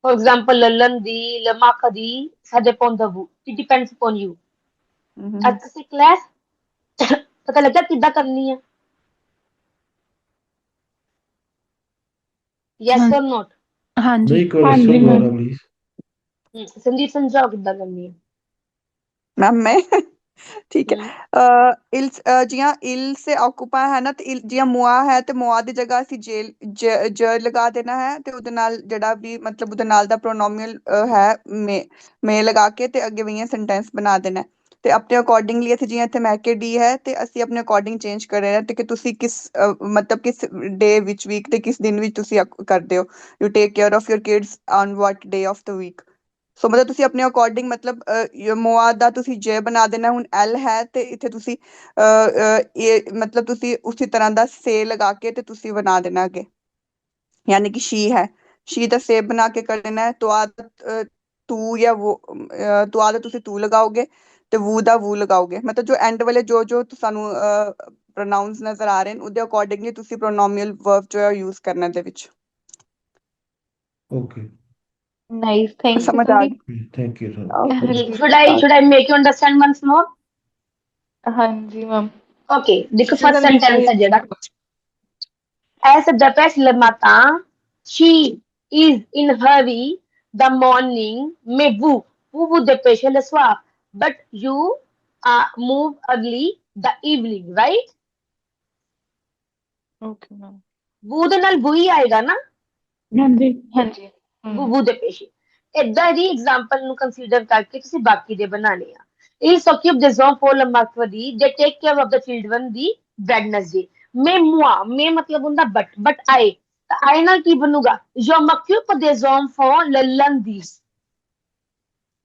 फॉर एग्जांपल ललन दी लमाका दी ça dépend de vous it depends upon you ਅੱਜ ਸੇ क्लास पता लगा किद्दां करनी है yes हाँ or not हाँ जी नहीं हाँ क्वेश्चन जी मैम दोबारा प्लीज संदीप समझाओ किद्दां करनी है मैम मैं ठीक है हम्म ਇਲ ਜਿਆਂ ਇਲ ਸੇ ਆਕੂਪਾ ਹੈ ਨਾ ਤੇ ਇਲ ਜਿਆਂ ਮੁਆ ਹੈ ਤੇ ਮੁਆ ਦੀ ਜਗ੍ਹਾ ਅਸੀਂ ਜੇਲ ਜ ਲਗਾ ਦੇਣਾ ਹੈ ਤੇ ਉਹਦੇ ਨਾਲ ਜਿਹੜਾ ਵੀ ਮਤਲਬ ਉਹਦੇ ਨਾਲ ਦਾ ਪ੍ਰੋਨੋਮੀਅਲ ਹੈ ਮੇ ਲਗਾ ਕੇ ਤੇ ਅੱਗੇ ਵਈਆਂ ਸੈਂਟੈਂਸ ਬਣਾ ਦੇਣਾ ਹੈ। ਤੇ ਆਪਣੇ ਅਕੋਰਡਿੰਗਲੀ ਇੱਥੇ ਜਿਵੇਂ ਇੱਥੇ ਮੈਂ ਕੇ ਡੀ ਹੈ ਤੇ ਅਸੀਂ ਆਪਣੇ ਅਕੋਰਡਿੰਗ ਚੇਂਜ ਕਰ ਰਹੇ ਹਾਂ ਤੇ ਕਿ ਤੁਸੀਂ ਕਿਸ ਮਤਲਬ ਕਿਸ ਡੇ ਵਿੱਚ ਵੀਕ ਤੇ ਕਿਸ ਦਿਨ ਵਿੱਚ ਤੁਸੀਂ ਕਰਦੇ ਹੋ you take care of your kids on what day of the week so ਮਤਲਬ ਤੁਸੀਂ ਆਪਣੇ ਅਕੋਰਡਿੰਗ ਮਤਲਬ ਮੋਆ ਦਾ ਤੁਸੀਂ ਜੇ ਬਣਾ ਦੇਣਾ ਹੁਣ ਐਲ ਹੈ ਤੇ ਇੱਥੇ ਤੁਸੀਂ ਇਹ ਮਤਲਬ ਤੁਸੀਂ ਉਸੇ ਤਰ੍ਹਾਂ ਦਾ ਸੇ ਲਗਾ ਕੇ ਤੇ ਤੁਸੀਂ ਬਣਾ ਦੇਣਾ ਅੱਗੇ यानी कि शी ਦਾ ਸੇ ਬਣਾ ਕੇ ਕਰ ਦੇਣਾ ਹੈ ਤੂੰ ਜਾਂ वो ਤੁਆ ਦਾ ਤੁਸੀਂ ਤੂੰ ਲਗਾਓਗੇ ਤੇ ਵੂ ਦਾ ਵੂ ਲਗਾਓਗੇ ਮਤਲਬ ਜੋ ਐਂਡ ਵਾਲੇ ਜੋ ਸਾਨੂੰ ਪ੍ਰੋਨਾਉਂਸ ਨਜ਼ਰ ਆ ਰਹੇ ਨੇ ਉਹਦੇ ਅਕੋਰਡਿੰਗਲੀ ਤੁਸੀਂ ਪ੍ਰੋਨੋਮੀਅਲ ਵਰਬ ਜੋ ਹੈ ਯੂਜ਼ ਕਰਨਾ ਦੇ ਵਿੱਚ ओके नाइस थैंक यू समझ आ संदीप थैंक यू सर गई जी should I make you understand once more हाँ जी मैम okay देखो जी फर्स्ट संदीप सेंटेंस सही है जेड़ा as the best le matin she is in hurry the morning mais vous vous dépêchez le soir but you move early the evening right okay ma'am वो ਦੇ ਨਾਲ ਵਹੀ ਆਏਗਾ ਨਾ हाँ जी हाँ जी वो दépêchez ਏਦਾਂ ਦੀ ਐਗਜ਼ਾਮਪਲ ਨੂੰ ਕੰਸੀਡਰ ਕਰਕੇ ਤੁਸੀਂ ਬਾਕੀ ਦੇ ਬਣਾਣੇ ਆ। ਇਹ s'occupe des enfants le mercredi, they take care of the children the Wednesday। ਮੈਂ moi, ਮੈਂ ਮਤਲਬ ਹੁੰਦਾ ਬਟ ਆਏ, ਤਾਂ ਆਏ ਨਾਲ ਕੀ ਬਣੂਗਾ? Je m'occupe des enfants le lundi।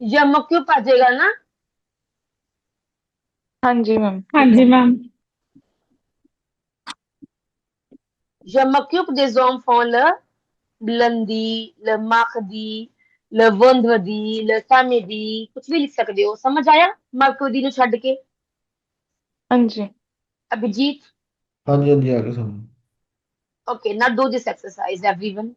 je m'occupe ਆ ਜਾਏਗਾ ਨਾ। ਹਾਂਜੀ ਮੈਮ ਠੀਕ ਹਾਂਜੀ ਹੈ। Ma'am je m'occupe des enfants le lundi, le mardi, le vendredi, le samedi, ਕੁਛ ਵੀ ਲਿਖ ਸਕਦੇ ਹੋ। ਸਮਝ ਆਇਆ mercredi ਨੂੰ ਛੱਡ ਕੇ? ਹਾਂਜੀ ਅਭਿਜੀਤ? ਹਾਂਜੀ ਹਾਂਜੀ ਆ ਗਏ ਸਾਨੂੰ। Okay, now do this exercise, everyone.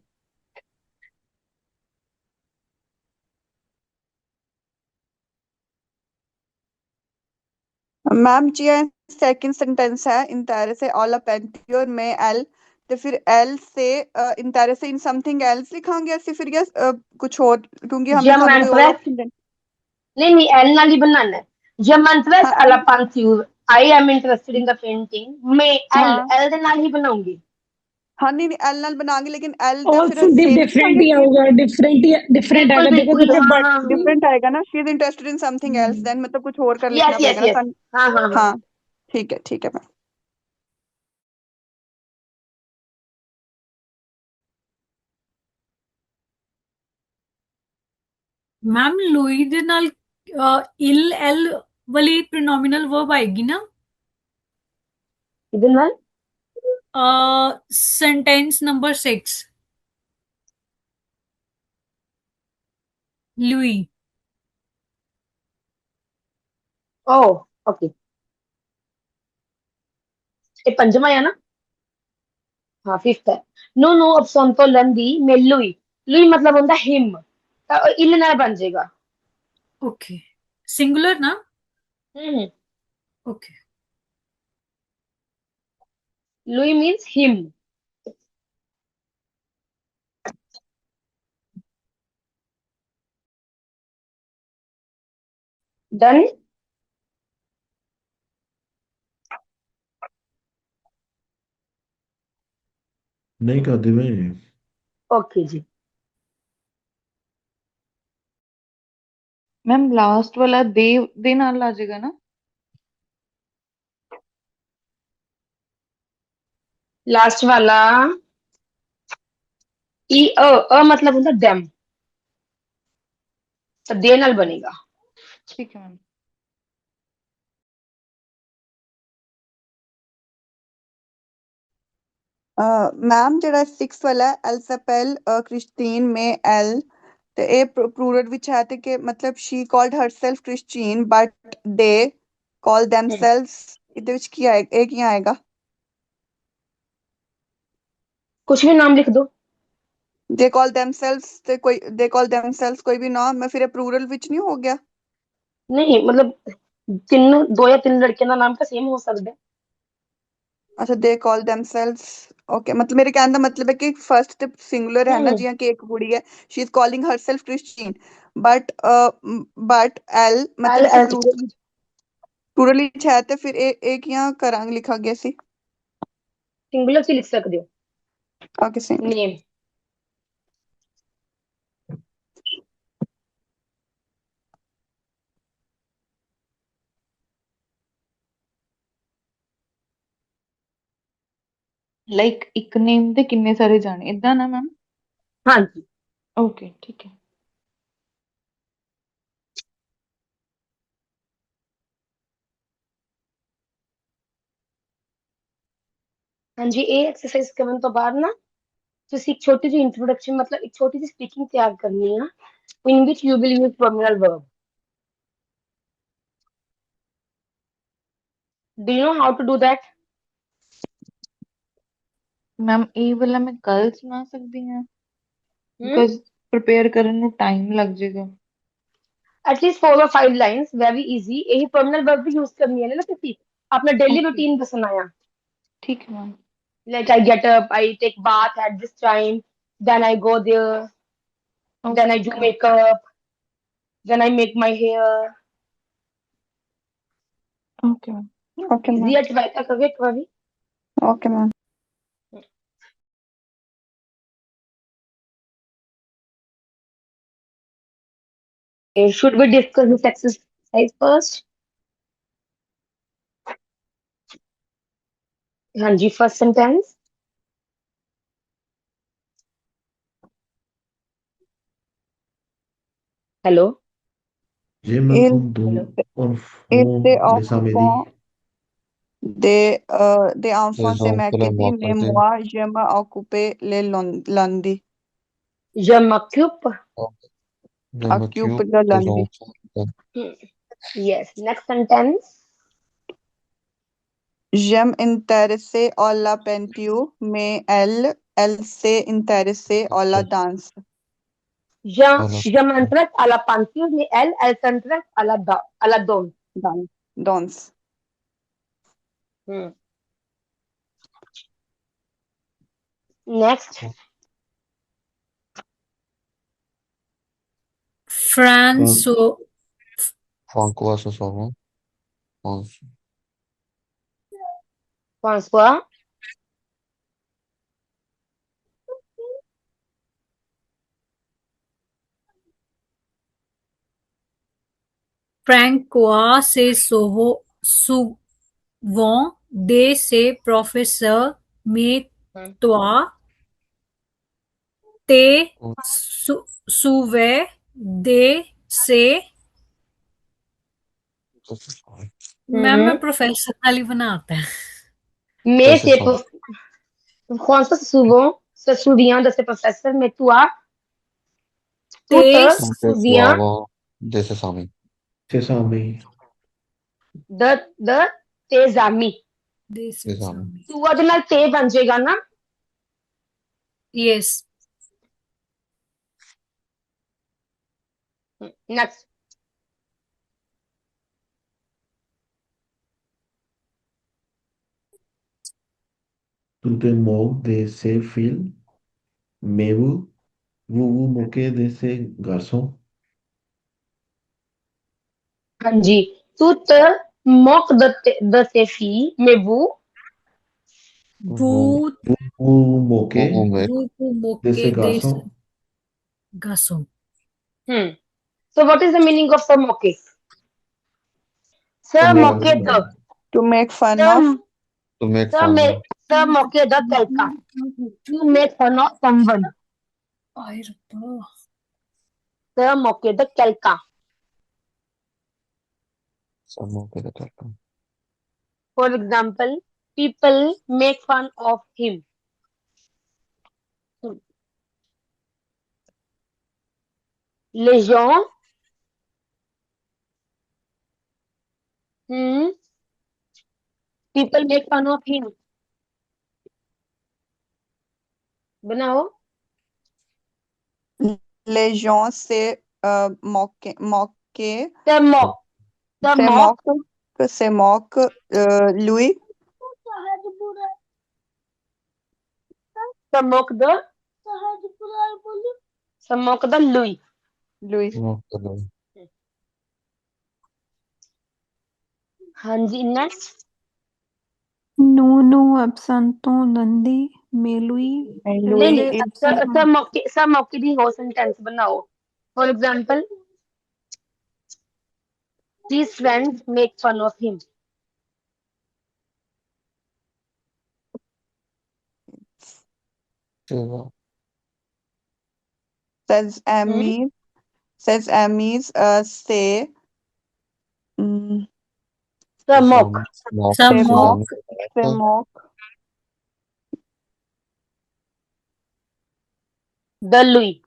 Ma'am जी सेकंड सेंटेंस है इंटायर से ऑल अपेंटियोर में एल ਤੇ ਫਿਰ एल से इंटायर से इन समथिंग एल्स लिखांगे ऐसे फिर या कुछ और क्योंकि हमें Je सानू कोई और m'intéresse, ऑप्शन नहीं, L ਨਾਲ ਹੀ बनाना है। Je m'intéresse à la हाँ peinture, I am interested in the painting, मैं हाँ L ਦੇ ਨਾਲ ਹੀ ਬਣਾਉਂਗੀ। हाँ नहीं एल नाल बनाएंगे लेकिन एल दा ऑल फिर संदीप सेम डिफरेंट लिखांगे ही शी आऊगा, डिफरेंट बिल्कुल आएगा। देखो बिल्कुल, कितने हाँ बट हाँ हाँ, डिफरेंट आएगा ना she is interested in something else then मतलब कुछ और कर लिखना यस यस पड़ेगा ना यस, सन हाँ हाँ हाँ। हाँ ठीक है मैम ਮੈਮ ਲੂਈ ਦੇ ਨਾਲ ਇਲ ਐਲ ਵਾਲੀ ਪ੍ਰੋਨੋਮੀਨਲ ਵਰਬ ਆਏਗੀ ਨਾ ਇਹਦੇ ਨਾਲ ਸੈਂਟੈਂਸ ਨੰਬਰ 6 ਲੂਈ ਓ ਓਕੇ, ਇਹ ਪੰਜਵਾਂ ਆ ਨਾ? हाँ फिफ्थ है। नो नो ऑप्शन तो लंदी में लुई, लुई मतलब ਹੁੰਦਾ हिम, ਤਾਂ ਇਲ ਨਾਲ ਬਣ ਜਾਏਗਾ। ਓਕੇ ਸਿੰਗੂਲਰ ਨਾ ਹੂੰ, okay Louis means him. Done. ਨਹੀਂ ਕਰਦੇ ਵੇ। ओके जी। ਮੈਮ ਲਾਸਟ ਵਾਲਾ ਦੇ ਨਾਲ ਆ ਜਾਏਗਾ ਨਾ? लास्ट वाला ई अ मतलब ਹੁੰਦਾ them, ਤਾਂ ਦੇ ਨਾਲ ਬਣੇਗਾ। ਠੀਕ ਹੈ ਮੈਮ। मैम ਜਿਹੜਾ 6 ਵਾਲਾ ਐਲਸਪੈਲ ਕ੍ਰਿਸਟੀਨ ਮੇ ਐਲ ਤੇ ਇਹ ਪਲੂਰਲ ਵਿੱਚ ਹੈ ਤੇ ਕਿ ਮਤਲਬ she called herself Christine but they call themselves ਇਹਦੇ ਵਿੱਚ ਕੀ ਆਏਗਾ ਇਹ ਕੀ ਆਏਗਾ ਕੁਝ ਵੀ ਨਾਮ ਲਿਖ ਦੋ। ਦੇ ਕਾਲ ਥੈਮਸੈਲਵਸ ਤੇ ਕੋਈ ਦੇ ਕਾਲ ਥੈਮਸੈਲਵਸ ਕੋਈ ਵੀ ਨਾਮ ਮੈਂ ਫਿਰ ਇਹ ਪਲੂਰਲ ਵਿੱਚ ਨਹੀਂ ਹੋ ਗਿਆ ਨਹੀਂ मतलब ਤਿੰਨ, ਦੋ ਜਾਂ ਤਿੰਨ ਲੜਕਿਆਂ ਦਾ ਨਾਮ ਤਾਂ ਸੇਮ ਹੋ ਸਕਦਾ ਹੈ। ਅੱਛਾ ਦੇ ਕਾਲ ਥੈਮਸੈਲਵਸ ਓਕੇ ਮਤਲਬ ਮੇਰੇ ਕਹਿਣ ਦਾ ਮਤਲਬ ਹੈ ਕਿ ਫਰਸਟ ਤੇ ਸਿੰਗੂਲਰ ਹੈ ਨਾ ਹੂੰ, ਜਿਵੇਂ ਕਿ ਇੱਕ ਕੁੜੀ ਹੈ she is calling herself Christine but L L ਮਤਲਬ ਇੱਥੇ ਐਲ ਪਲੂਰਲ ਵਿੱਚ ਹੈ ਤੇ ਫਿਰ ਇਹ ਕਿਆਂ ਕਰਾਂਗੇ ਲਿਖਾਂਗੇ ਅਸੀਂ ਸਿੰਗੂਲਰ ਚ ਲਿਖ ਸਕਦੇ ਹੋ ਓਕੇ ਸੇਮ ਨੇਮ। ਲਾਈਕ ਇੱਕ ਨੇਮ ਤੇ ਕਿੰਨੇ ਸਾਰੇ ਜਾਣੇ ਇਦਾਂ ਨਾ ਮੈਮ? ਹਾਂਜੀ ਓਕੇ ਠੀਕ ਹੈ। ਹਾਂਜੀ, ਇਹ ਐਕਸਰਸਾਈਜ਼ ਕਰਨ ਤੋਂ ਬਾਅਦ ਨਾ ਤੁਸੀਂ ਇੱਕ ਛੋਟੀ ਜਿਹੀ ਇੰਟਰੋਡਕਸ਼ਨ ਮਤਲਬ ਇੱਕ ਛੋਟੀ ਜਿਹੀ ਸਪੀਕਿੰਗ ਤਿਆਰ ਕਰਨੀ ਆ in which you will use terminal verb. Do you know how to do that? Ma'am ਇਹ ਵਾਲਾ ਮੈਂ ਕੱਲ ਸੁਣਾ ਸਕਦੀ ਹਾਂ Hmm? ਬਿਕਾਜ਼ ਪ੍ਰਿਪੇਅਰ ਕਰਨ ਨੂੰ ਟਾਈਮ ਲੱਗ ਜਾਏਗਾ। At least 4 or 5 lines, very easy। यही terminal verb भी use करनी है ना ਤੁਸੀਂ अपना daily ਓਕੇ routine ਦੱਸਣਾ ਆ। ਠੀਕ ਹੈ ma'am. Like I get up, I take bath at this time, then I go there, then I okay do okay makeup, then I make my hair। Okay ma'am. Okay Easy ma'am है, try करोगे एक बार भी? Okay ma'am Should we discuss this exercise first? हाँ जी, first sentence. Hello. Gemma Il, quando il se le samedi. occupant des enfants Les c'est enfants le mercredi, mais mercredi. moi, je m'occupe le lundi. Je m'occupe. Je Occupe m'occupe le des lundi. enfants. Yes. Next sentence. Je m'intéresse à la peinture, mais elle s'est intéressée à la danse. Je m'intéresse à la peinture, mais elle s'intéresse à la danse. Danse. Next. François François ce soir. François. Francois c'est souvent de ses professeurs, mais toi, t'es souvent de ses ma'am मैं professor खाली बनाता है Mais François se souvient de ses professeurs, mais toi, tu te souviens de ses amis. de tes amis. तू ਉਹਦੇ ਨਾਲ ਤੇ ਬਣ ਜਾਏਗਾ ਨਾ yes next Tu te moques de ces filles, mais vous vous moquez de ces garçons. हाँ जी tu te moques de ces filles, mais vous vous moquez de ces garçons. garçons. So what is the meaning of se moquer? Se moquer de. To make fun of. To make fun of. Se moquer de quelqu'un. To make fun of someone. Se moquer de quelqu'un. Se moquer de quelqu'un. For example, people make fun of him. Les gens people make fun of him. बनाओ Les gens se moquent lui. Se moque de lui. हाँ जी next. Nous absentons lundi, mais lui se moque दी हो sentence बनाओ. For example, his friends make fun of him. Says Amy. Says Amy's say. Se moque. De lui.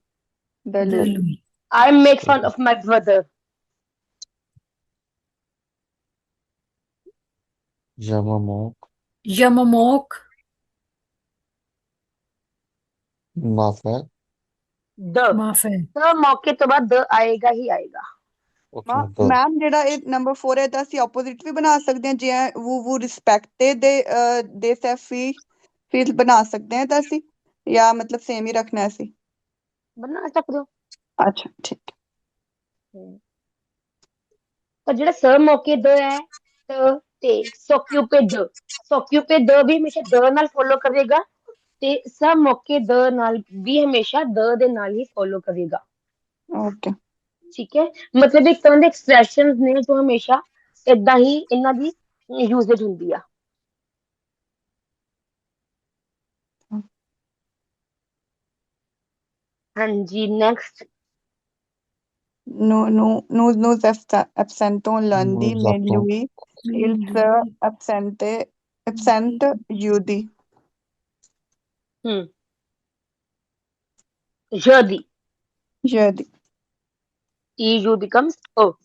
I make fun of my brother. Je me moque. माफे तो मौके तो बाद the आएगा ही आएगा ma'am ਜਿਹੜਾ ਇਹ ਨੰਬਰ 4 ਹੈ ਤਾਂ ਅਸੀਂ ਆਪੋਜ਼ਿਟ ਵੀ ਬਣਾ ਸਕਦੇ ਹਾਂ ਜਿਵੇਂ ਵੂ ਰਿਸਪੈਕਟ ਦੇ ਸੈਫੀ ਫੀਲ ਬਣਾ ਸਕਦੇ ਹਾਂ ਤਾਂ ਅਸੀਂ ਜਾਂ ਮਤਲਬ ਸੇਮ ਹੀ ਰੱਖਣਾ ਅਸੀਂ ਬਣਾ ਸਕਦੇ ਹੋ ਅੱਛਾ ਠੀਕ ਤਾਂ ਜਿਹੜਾ ਸ ਮੌਕੇ ਦ ਹੈ ਤੇ ਸੋਕਿਊਪੇ ਦ ਵੀ ਹਮੇਸ਼ਾ ਦ ਨਾਲ ਫੋਲੋ ਕਰੇਗਾ ਤੇ ਸ ਮੌਕੇ ਦ ਨਾਲ ਵੀ ਹਮੇਸ਼ਾ ਦ ਦੇ ਨਾਲ ਹੀ ਫੋਲੋ ਕਰੇਗਾ ਓਕੇ ਠੀਕ ਹੈ, ਮਤਲਬ ਇੱਕ ਤਰ੍ਹਾਂ ਦੇ ਐਕਸਪ੍ਰੈਸ਼ਨਸ ਨੇ ਜੋ ਹਮੇਸ਼ਾ ਏਦਾਂ ਹੀ ਇਹਨਾਂ ਦੀ ਯੂਜ਼ੇਜ ਹੁੰਦੀ ਆ। ਹਾਂਜੀ next. Nos absenton lundi, Nos mais absent lui, il se absente jeudi. jeudi, Jeudi. eu becomes o.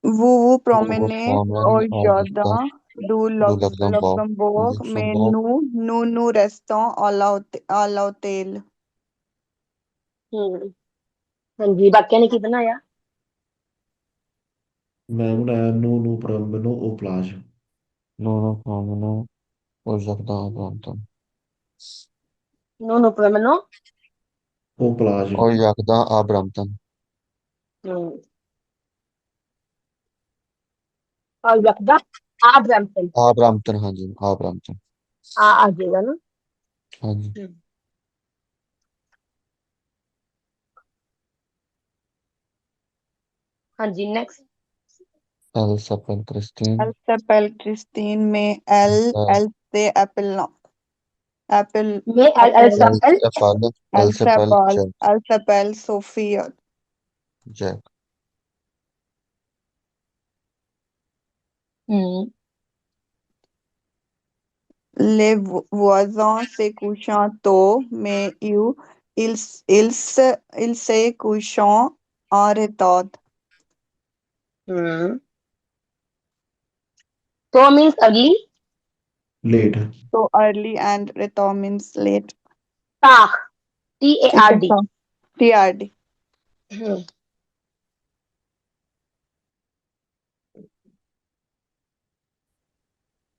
Vous vous promenez au promenez au jardin du du Luxembourg. Luxembourg, mais Luxembourg. nous restons à l'hôtel. ਹਾਂਜੀ ਬਾਕੀਆਂ ਨੇ ਕੀ ਬਣਾਇਆ? ਮੈਂ ਬਣਾਇਆ ਨੂੰ ਪ੍ਰੋਮਨੋ ਉਹ ਪਲਾਜ। Nous promenons au jardin à Brampton. ਨੂੰ ਪ੍ਰੋਮਨੋ ਉਹ ਪਲਾਜ। Au jardin à Brampton. ਔਰ ਲੱਗਦਾ ਆ ਬ੍ਰੈਂਪਟਨ À Brampton, हाँ जी, à Brampton. ਆ ਜਾਏਗਾ ਨਾ। हाँ जी। ਹਾਂਜੀ next. Elle s'appelle Christine. Elle s'appelle Christine, mais elle c'est Apple. mais elle s'appelle Elle s'appelle Jack. Elle s'appelle Sophie. Jack. Les voisins se couchent tôt, mais ils se couchent en retard. तो means early, late. So early and retard means late. tard, TARD. TRD.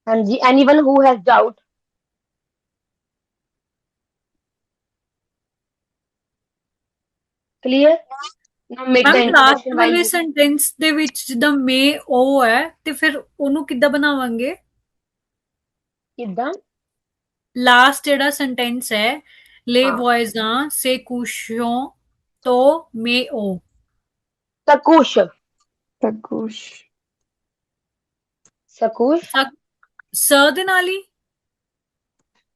ਹਾਂਜੀ anyone who has doubt? clear? now make the ma'am last introduction ਵਾਲੇ while sentence ਦੇ ਵਿੱਚ ਜਿੱਦਾਂ ਮੇ ਉਹ ਹੈ ਤੇ ਫਿਰ ਉਹਨੂੰ ਕਿੱਦਾਂ ਬਣਾਵਾਂਗੇ? ਕਿੱਦਾਂ? ਲਾਸਟ ਜਿਹੜਾ ਸੈਂਟੈਂਸ ਹੈ les ਹਾਂ voisins se couchent tôt mais oh ਸਕੂਸ਼ Takush. ਸਕੂਸ਼ ਸ ਦੇ ਨਾਲ ਹੀ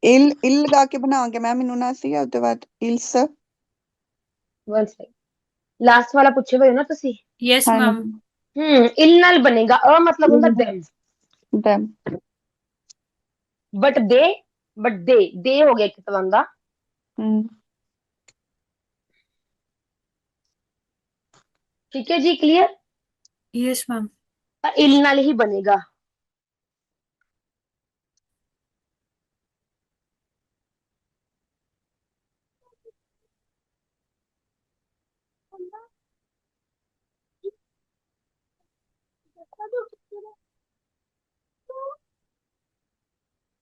Il ਲਗਾ ਕੇ ਬਣਾਵਾਂਗੇ ਮੈਮ, ਮੈਨੂੰ ਨਾ ਸੀ ਉਹਦੇ ਬਾਅਦ ਇਲਸ। one second ਲਾਸਟ ਵਾਲਾ ਪੁੱਛੇ ਹੋਏ ਹੋ ਨਾ ਤੁਸੀਂ? Yes ma'am. ਇਲ ਨਾਲ ਬਣੇਗਾ, ਅ ਮਤਲਬ ਹੁੰਦਾ them, them. ਬਟ ਦੇ ਹੋ ਗਿਆ ਇੱਕ ਤਰ੍ਹਾਂ ਦਾ। ਠੀਕ ਹੈ ਜੀ ਕਲੀਅਰ? Yes ma'am. ਇਲ ਨਾਲ ਹੀ ਬਣੇਗਾ।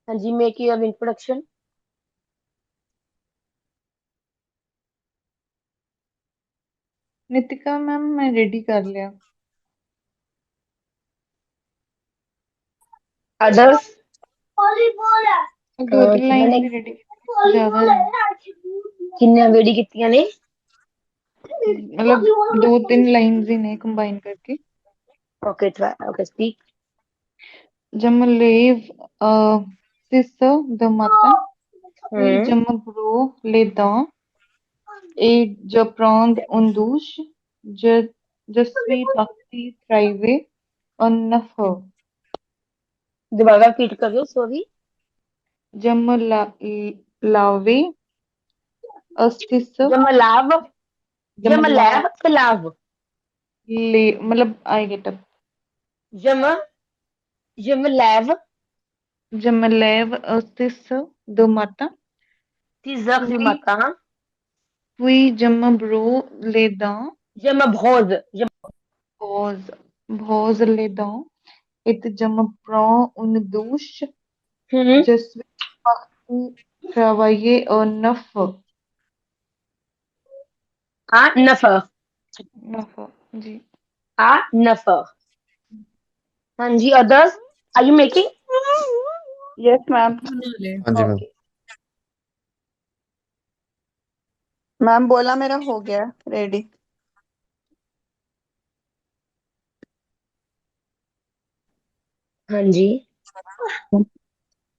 ਹਾਂਜੀ make your introduction. Nitika ma'am ਮੈਂ ਰੈਡੀ ਕਰ ਲਿਆ। ਅਦਰਸ ਦੋ ਤਿੰਨ ਲਾਈਨ ਵੀ ਰੈਡੀ ਜ਼ਿਆਦਾ ਕਿੰਨੀਆਂ ਵੇੜੀ ਕੀਤੀਆਂ ਨੇ? ਮਤਲਬ 2-3 ਲਾਈਨਸ ਹੀ ਨੇ ਕੰਬਾਈਨ ਕਰਕੇ। Okay okay speak. Jamalev Sissa Damata Qui Jamabro Ledan et Japrand Undush Jasvi Takti Thrive Unnafo ਦੁਬਾਰਾ ਰਿਪੀਟ ਕਰਿਓ ਸੌਰੀ। Jamalavi Astis ਜਮਲਾਵ ਜਮਲੈਵ ਕਲਾਵ Le मतलब I get up ਜਮਲੈਵ Jamalev Astis Damata ਤਿਜ਼ਕ ਮਤਾ Qui Jamabro Ledan ਜਮਭੋਜ਼ Voz Ledan et Jamapran Undush Jasvi Takti Travailler au Naf ਆ ਨਫਰ ਜੀ ਆ ਨਫਰ। ਹਾਂਜੀ others are you making? Yes, ma'am. हाँ जी मैम। Okay. मैम बोला मेरा हो गया रेडी। हाँ जी।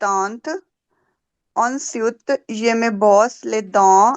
tante ensuite je me brosse les dents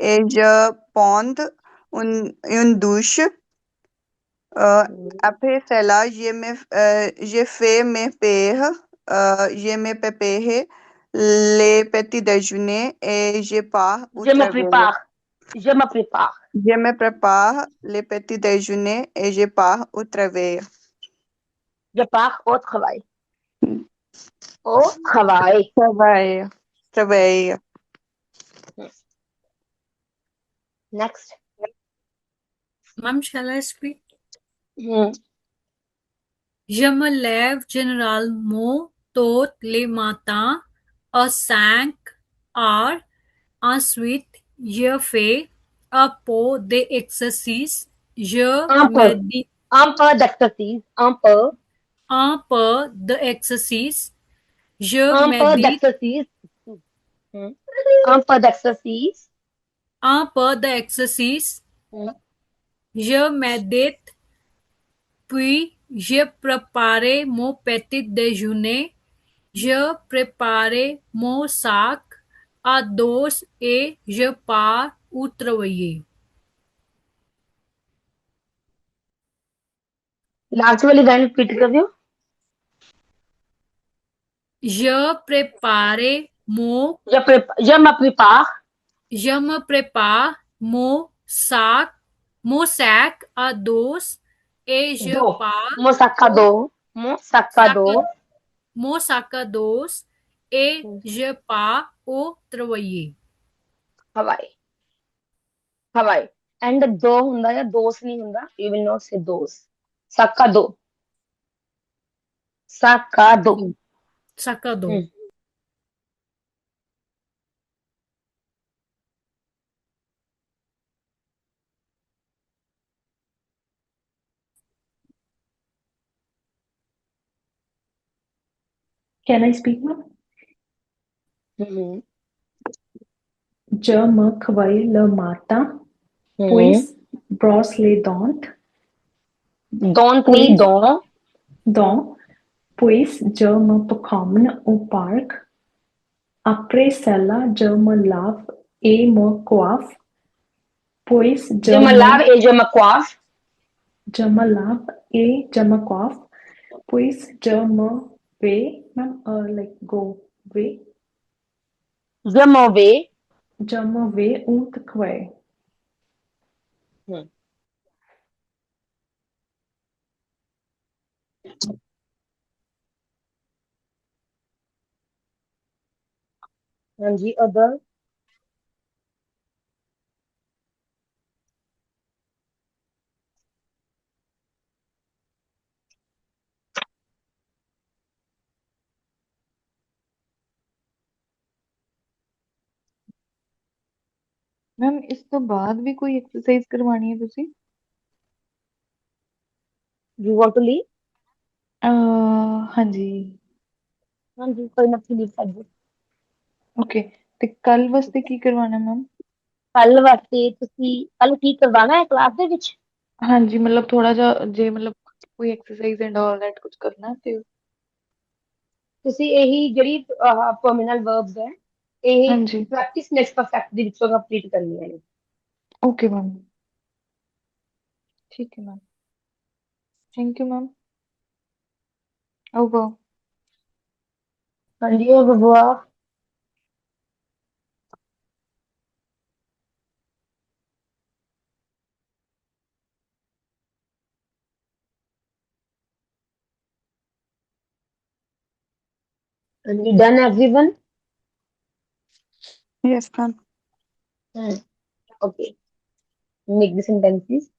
et je ponde une douche. Après cela, je fais mes pères, je me prépare les petits déjeuners et je pars au Je me travail. prépare Je me prépare Je me prépare les petits déjeuners et je pars au travail. Je pars au travail Au travail Travail. Travail. Next Ma'am, shall I speak? Hmm. Je me lève généralement toutes les matins à 5 heures. Ensuite, je fais un peu d'exercice. Je Un peu médite d'exercice un peu d'exercice. Je Un peu médite d'exercice Hmm. Un peu d'exercice un peu d'exercice. Hmm. Je médite, puis je prépare mon petit déjeuner. Je prépare mon sac à dos et je pars au travail. Last वाली line repeat कर दियो Je prépare mon Je me prépare Je me prépare mon sac à dos et je दो pars Mon sac à au dos Mon sac à sac à- dos mon sac à dos et je pars au travail. हवाई हवाई and दो ਹੁੰਦਾ ਜਾਂ ਦੋਸ ਨਹੀਂ ਹੁੰਦਾ you will not say ਦੋਸ ਸਾਕਾ ਦੋ ਸਾਕਾ ਦੋ Sac à dos. Can I speak now? Hmm Je me crée le matin, puis brosse les dents, don't नहीं puis don't dents, puis je me promène au parc. Après cela, je me lave et me coiffe, puis je me lave et je me coiffe je me lave et je me coiffe, puis je me vais, ma'am, like go way, je me vais je me vais au travail. हाँ जी other ma'am ਇਸ ਤੋਂ ਬਾਅਦ ਵੀ ਕੋਈ exercise ਕਰਵਾਣੀ ਹੈ ਤੁਸੀਂ? you want to leave ਹਾਂਜੀ हाँ जी कोई ना लीव कर दो ਓਕੇ ਤੇ ਕੱਲ ਵਾਸਤੇ ਕੀ ਕਰਵਾਉਣਾ ਮੈਮ? ਕੱਲ ਵਾਸਤੇ ਤੁਸੀਂ ਕੱਲ ਕੀ ਕਰਵਾਉਣਾ ਹੈ ਕਲਾਸ ਦੇ ਵਿੱਚ ਹਾਂਜੀ ਮਤਲਬ ਥੋੜਾ ਜਿਹਾ ਜੇ ਮਤਲਬ ਕੋਈ ਐਕਸਰਸਾਈਜ਼ ਐਂਡ ਆਲ ਦੈਟ ਕੁਝ ਕਰਨਾ ਤੇ ਤੁਸੀਂ ਇਹੀ ਜਿਹੜੀ ਪਰਮਨੈਂਟ ਵਰਬਸ ਹੈ ਇਹ ਹਾਂਜੀ ਪ੍ਰੈਕਟਿਸ ਨੈਕਸਟ ਪਰਫੈਕਟ ਦੇ ਵਿੱਚੋਂ ਕੰਪਲੀਟ ਕਰਨੀਆਂ ਨੇ ਓਕੇ ਮੈਮ ਠੀਕ ਹੈ ma'am thank you ma'am over ਹਾਂਜੀ au revoir and you done everyone Yes, ma'am. okay make the sentences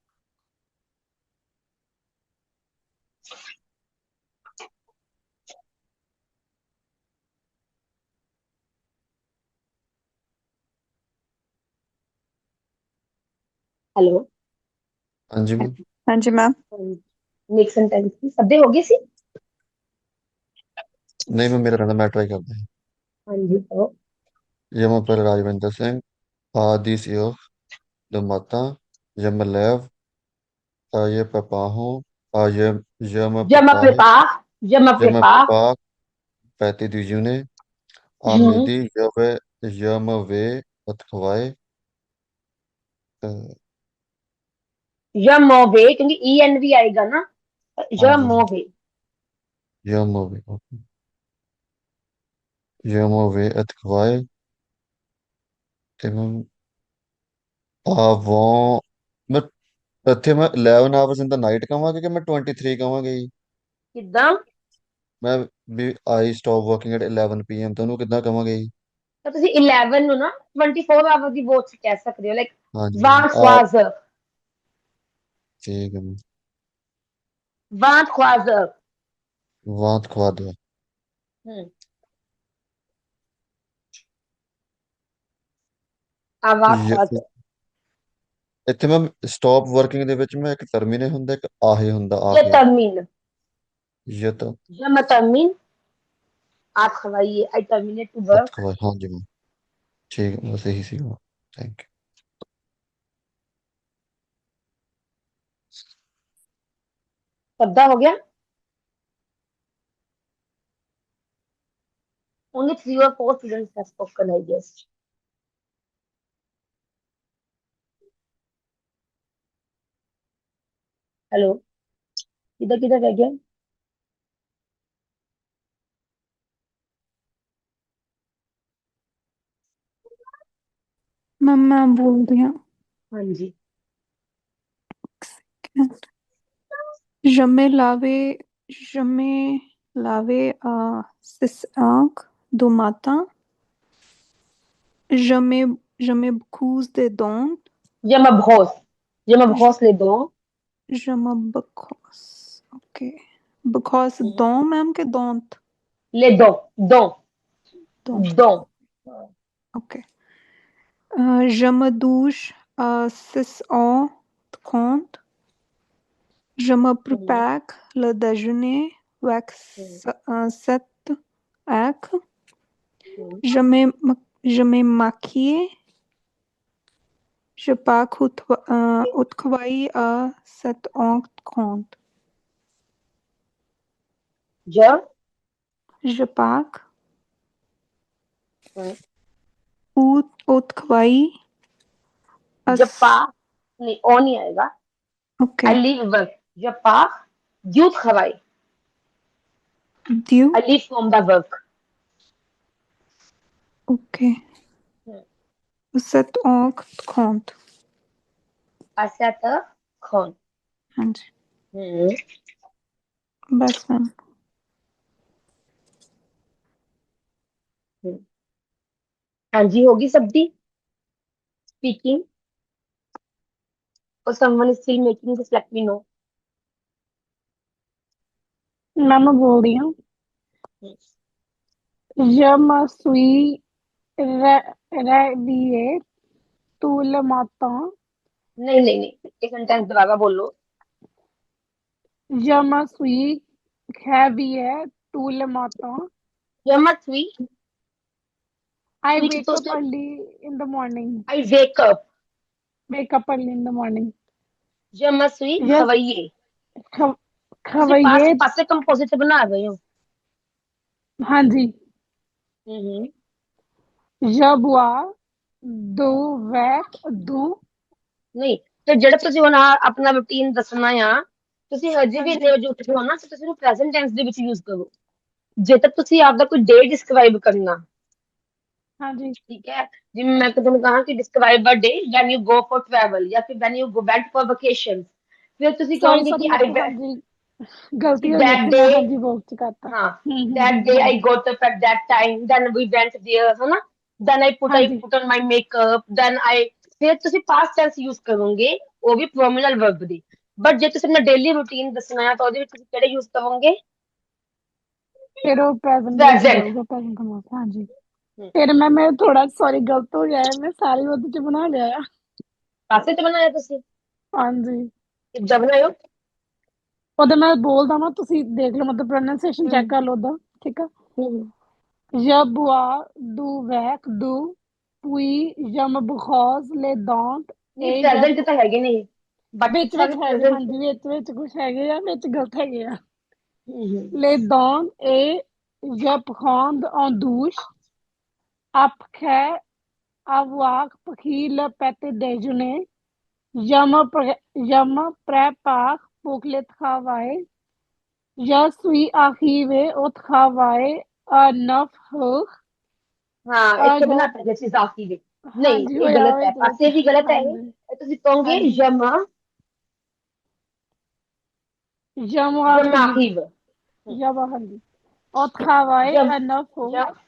hello ਹਾਂਜੀ ਮੈਮ ਹਾਂਜੀ ਮੈਮ। ਮੇਕ ਸੈਂਟੈਂਸ ਸਭੇ ਹੋ ਗਏ ਸੀ। ਨਹੀਂ ਮੈਮ ਮੇਰਾ ਰਹਿੰਦਾ ਮੈਂ ਟਰਾਈ ਕਰਦਾ ਹਾਂ। ਹਾਂਜੀ ਹੋ Jama per Rajwinder Singh, Adi Siof, de Mata, Jama Lev, Aye Papahu, Aye Jama je me Papahi, prépare je me Jama prépare Papa, Peti Dijune, हम्म, Amidi, Jama Ve, Atkhwai, je m'en vais क्योंकि en भी आएगा ना je Anji, m'en vais Jama Ve, Jama Ve, Atkhwai, ਤੇ ma'am avant ਮੈਂ ਇੱਥੇ ਮੈਂ 11 hours in the night ਕਵਾਂਗਾ ਕਿ ਮੈਂ 23 ਕਵਾਂਗਾ ਜੀ। कितना ਮੈਂ ਵੀ I stop working at 11 PM ਤਾਂ ਉਹਨੂੰ ਕਿੱਦਾਂ ਕਵਾਂਗੇ ਜੀ। ਤਾਂ ਤੁਸੀਂ 11 ਨੂੰ ਨਾ 24 ਆਵਰ ਦੀ ਵੋਚ ਕਹਿ ਸਕਦੇ ਹੋ ਲਾਈਕ ਹਾਂਜੀ ਵਾਂਟ ਖਵਾਜ਼ਰ ਠੀਕ ਹੈ ਮੈਮ ਵਾਂਟ ਖਵਾਜ਼ਰ ਵਾਂਤ ਖਵਾ ਦਿਓ। ਆਵਾਜ਼ ਜ- ਖਵਾਜ਼ਰ ਇੱਥੇ ਮੈਮ ਸਟਾਪ ਵਰਕਿੰਗ ਦੇ ਵਿੱਚ ਮੈਂ ਇੱਕ ਟਰਮੀਨੇ ਹੁੰਦਾ ਇੱਕ ਆਹੇ ਹੁੰਦਾ je ਆਹੇ termine ਇਹ ਤਾਂ je me termine आप खवाइए I terminate to ਹੱਥ work ਖਵਾ ਹਾਂਜੀ ਮੈਮ ਠੀਕ ਹੈ ਬਸ ਇਹੀ ਸੀਗਾ ਥੈਂਕ ਯੂ। सबदा हो गया only 3 or 4 students have spoken I guess hello किधर किधर रह गया मैम मैं बोल रही हूँ। हाँ जी Jamais lavé, jamais lavé six do matin. Jamais brosse des dents. je me brosse les dents Je me brosse. Ok. Brosse dents même que dents. les dents dents Dents. dents Ok. Je me douche à 6h30. Je me prépare le déjeuner avec 7 eggs. Je me maquille. Je pars au travail à 7h30. Je pars au travail à je pars नहीं on नहीं आएगा Ok. I leave work je pars du travail Du. I leave from the work Ok. 7h30. à 7h30 हाँ जी बस ma'am हाँ जी होगी सब्जी speaking or someone is still making just let me know ma'am मैं बोल रही हूँ je me suis réveillée tout le matin. नहीं नहीं नहीं एक सेंटेंस दोबारा बोलो Je me suis réveillée tout le matin. je me suis I switch wake तो up early in the morning. I wake up Wake up early in the morning. je me suis Yes. खवैये ਤੁਸੀਂ खवैये पासे composite बना रहे हो हाँ जी je bois do verre do ਨਹੀਂ ਤੇ ਜਿਹੜਾ ਤੁਸੀਂ ਹੁਣ ਆਪਣਾ ਰੁਟੀਨ ਦੱਸਣਾ ਆ ਤੁਸੀਂ ਹਜੇ ਵੀ ਇੰਨੇ ਵਜੇ ਉੱਠਦੇ ਹੋ ਨਾ ਤੇ ਤੁਸੀਂ ਨੂੰ ਪ੍ਰੈਜ਼ੈਂਟ ਟੈਂਸ ਦੇ ਵਿੱਚ ਯੂਜ਼ ਕਰੋ ਜੇ ਤੱਕ ਤੁਸੀਂ ਆਪਦਾ ਕੋਈ ਡੇ ਡਿਸਕ੍ਰਾਈਬ ਕਰਨਾ हाँ जी ਠੀਕ ਹੈ ਜਿਵੇਂ ਮੈਂ ਤੁਹਾਨੂੰ ਕਹਾਂ ਕਿ describe a day when you go for travel ਜਾਂ ਫਿਰ when you go back for vacation ਫਿਰ ਤੁਸੀਂ सॉरी ਕਹੋਗੇ सॉरी ਕਿ मेरे ਆਈ को हाँ जी गलती हो that गई थी day मैं हाँ जी बोल चुका था हाँ that day हाँ I ji got up at that time then we went there है ना then I हाँ जी put on my makeup then I ਫਿਰ ਤੁਸੀਂ past tense use ਕਰੋਗੇ ਉਹ ਵੀ pronominal verb ਦੀ ਬਟ ਜੇ ਤੁਸੀਂ ਆਪਣਾ ਡੇਲੀ ਰੂਟੀਨ ਦੱਸਣਾ ਹੈ ਤਾਂ ਉਹਦੇ ਵਿੱਚ ਤੁਸੀਂ ਕਿਹੜੇ ਯੂਜ਼ ਕਰੋਗੇ फिर वो प्रेजेंट में से present जाऊंगा प्रेजेंट का हाँ जी फिर मैं थोड़ा सॉरी गलत हो गया है मैं सारी वो तो बना लिया ਪਾਸੇ ਚ ਬਣਾਇਆ ਤੁਸੀਂ ਹਾਂਜੀ ਕਿੱਦਾਂ ਬਣਾਇਓ ਉਹਦੇ ਮੈਂ ਬੋਲਦਾ ਵਾਂ ਤੁਸੀਂ ਦੇਖ ਲਓ ਮਤਲਬ ਪ੍ਰੋਨਾਂਸੀਏਸ਼ਨ ਚੈੱਕ ਕਰ ਲਓ ਉਹਦਾ ਠੀਕ ਆ Je bois du verre d'eau, puis je me brosse les dents ਨਹੀਂ et je ਪ੍ਰੈਜ਼ੈਂਟ ਤਾਂ ਹੈਗੇ ਨੇ ਬਟ ਵਿੱਚ ਪੁੱਛਾਂਗੇ ਵਿੱਚ ਹੈਗੇ ਪ੍ਰੈਜ਼ੈਂਟ ਹਾਂਜੀ ਵਿੱਚ ਕੁਝ ਹੈਗੇ ਆ ਵਿੱਚ ਗਲਤ ਹੈਗੇ ਆ les dents et je prends en douche après avoir pris le petit déjeuner. Je me prépare pour le travail. Je suis arrivé au travail à 9 heures. ਹਾਂ ਇੱਥੇ je- ਬਣਾਤਾ ਜੇ ਚੀਜ਼ ਆਖੀ ਦੇ ਨਹੀਂ ਹਾਂਜੀ ਇਹ ਹੋਇਆ ਗਲਤ ਹੈ ਵਿੱਚ ਪਾਸੇ ਵੀ ਗਲਤ ਹੈ ਹਾਂਜੀ ਇਹ ਤੁਸੀਂ ਕਹੋਗੇ ਹਾਂਜੀ ਜਮਾ je m'arrive ਜਮਾਖੀਵ ਹਾਂਜੀ au travail ਜਮ à 9 heures ਜਮ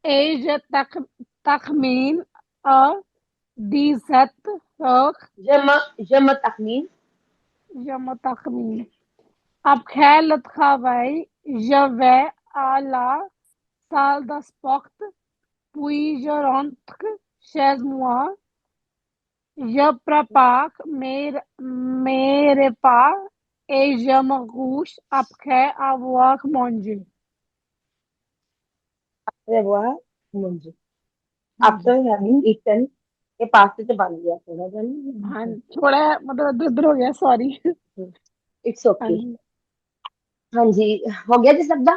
et je termine à 17 heures. ਜਮ ਤਖਮੀਨ Je me termine. Après le travail, je vais à la salle de sport, puis je rentre chez moi. Je prépare mes repas et je me couche après avoir mangé. revoir मुझे after having eaten ये पास्ते से बन गया थोड़ा सा हाँ थोड़ा मतलब इधर उधर हो गया सॉरी इट्स हाँ ओके जी हाँ जी हो गया जी सबका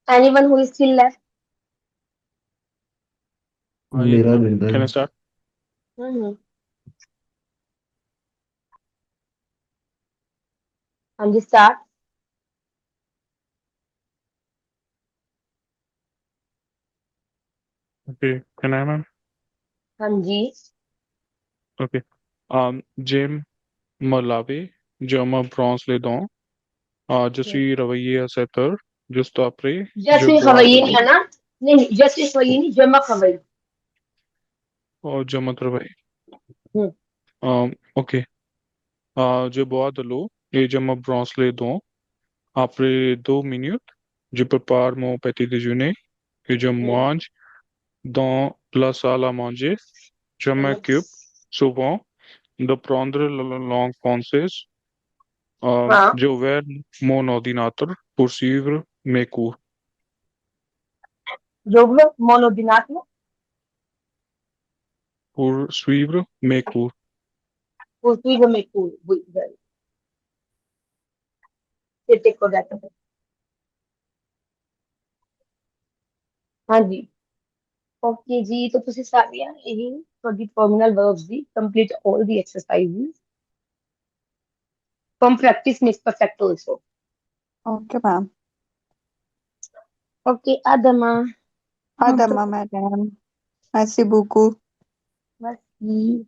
anyone who is still left मेरा रहता Can I है start? हम्म हाँ जी start Okay. Can I, ma'am? हाँ जी Okay. Jim Malawi, Jama Bronze les dents, je suis réveillé à 7 heures, juste après, je जैसे bois de हवाई l'eau है ना नहीं जैसे हवाई नहीं जमा हवाई और je me réveille. हम्म Ok. Je bois de l'eau et je me brosse les dents. Après 2 minutes, je prépare mon petit déjeuner et je mange dans la salle à manger. Je m'occupe souvent de prendre la langue française. हाँ J'ai ouvert mon ordinateur pour suivre mes cours. जोग्र मोनोदिनात्मक Pour suivre mes cours. पूर्वी में cool city को रहता है हाँ जी okay जी तो ਤੁਸੀਂ ਸਾਰੀਆਂ ਇਹ ਤੁਹਾਡੀ terminal verbs the complete all the exercises from practice makes perfect also Okay, ma'am. okay Adama Adama, madam. Merci beaucoup. merci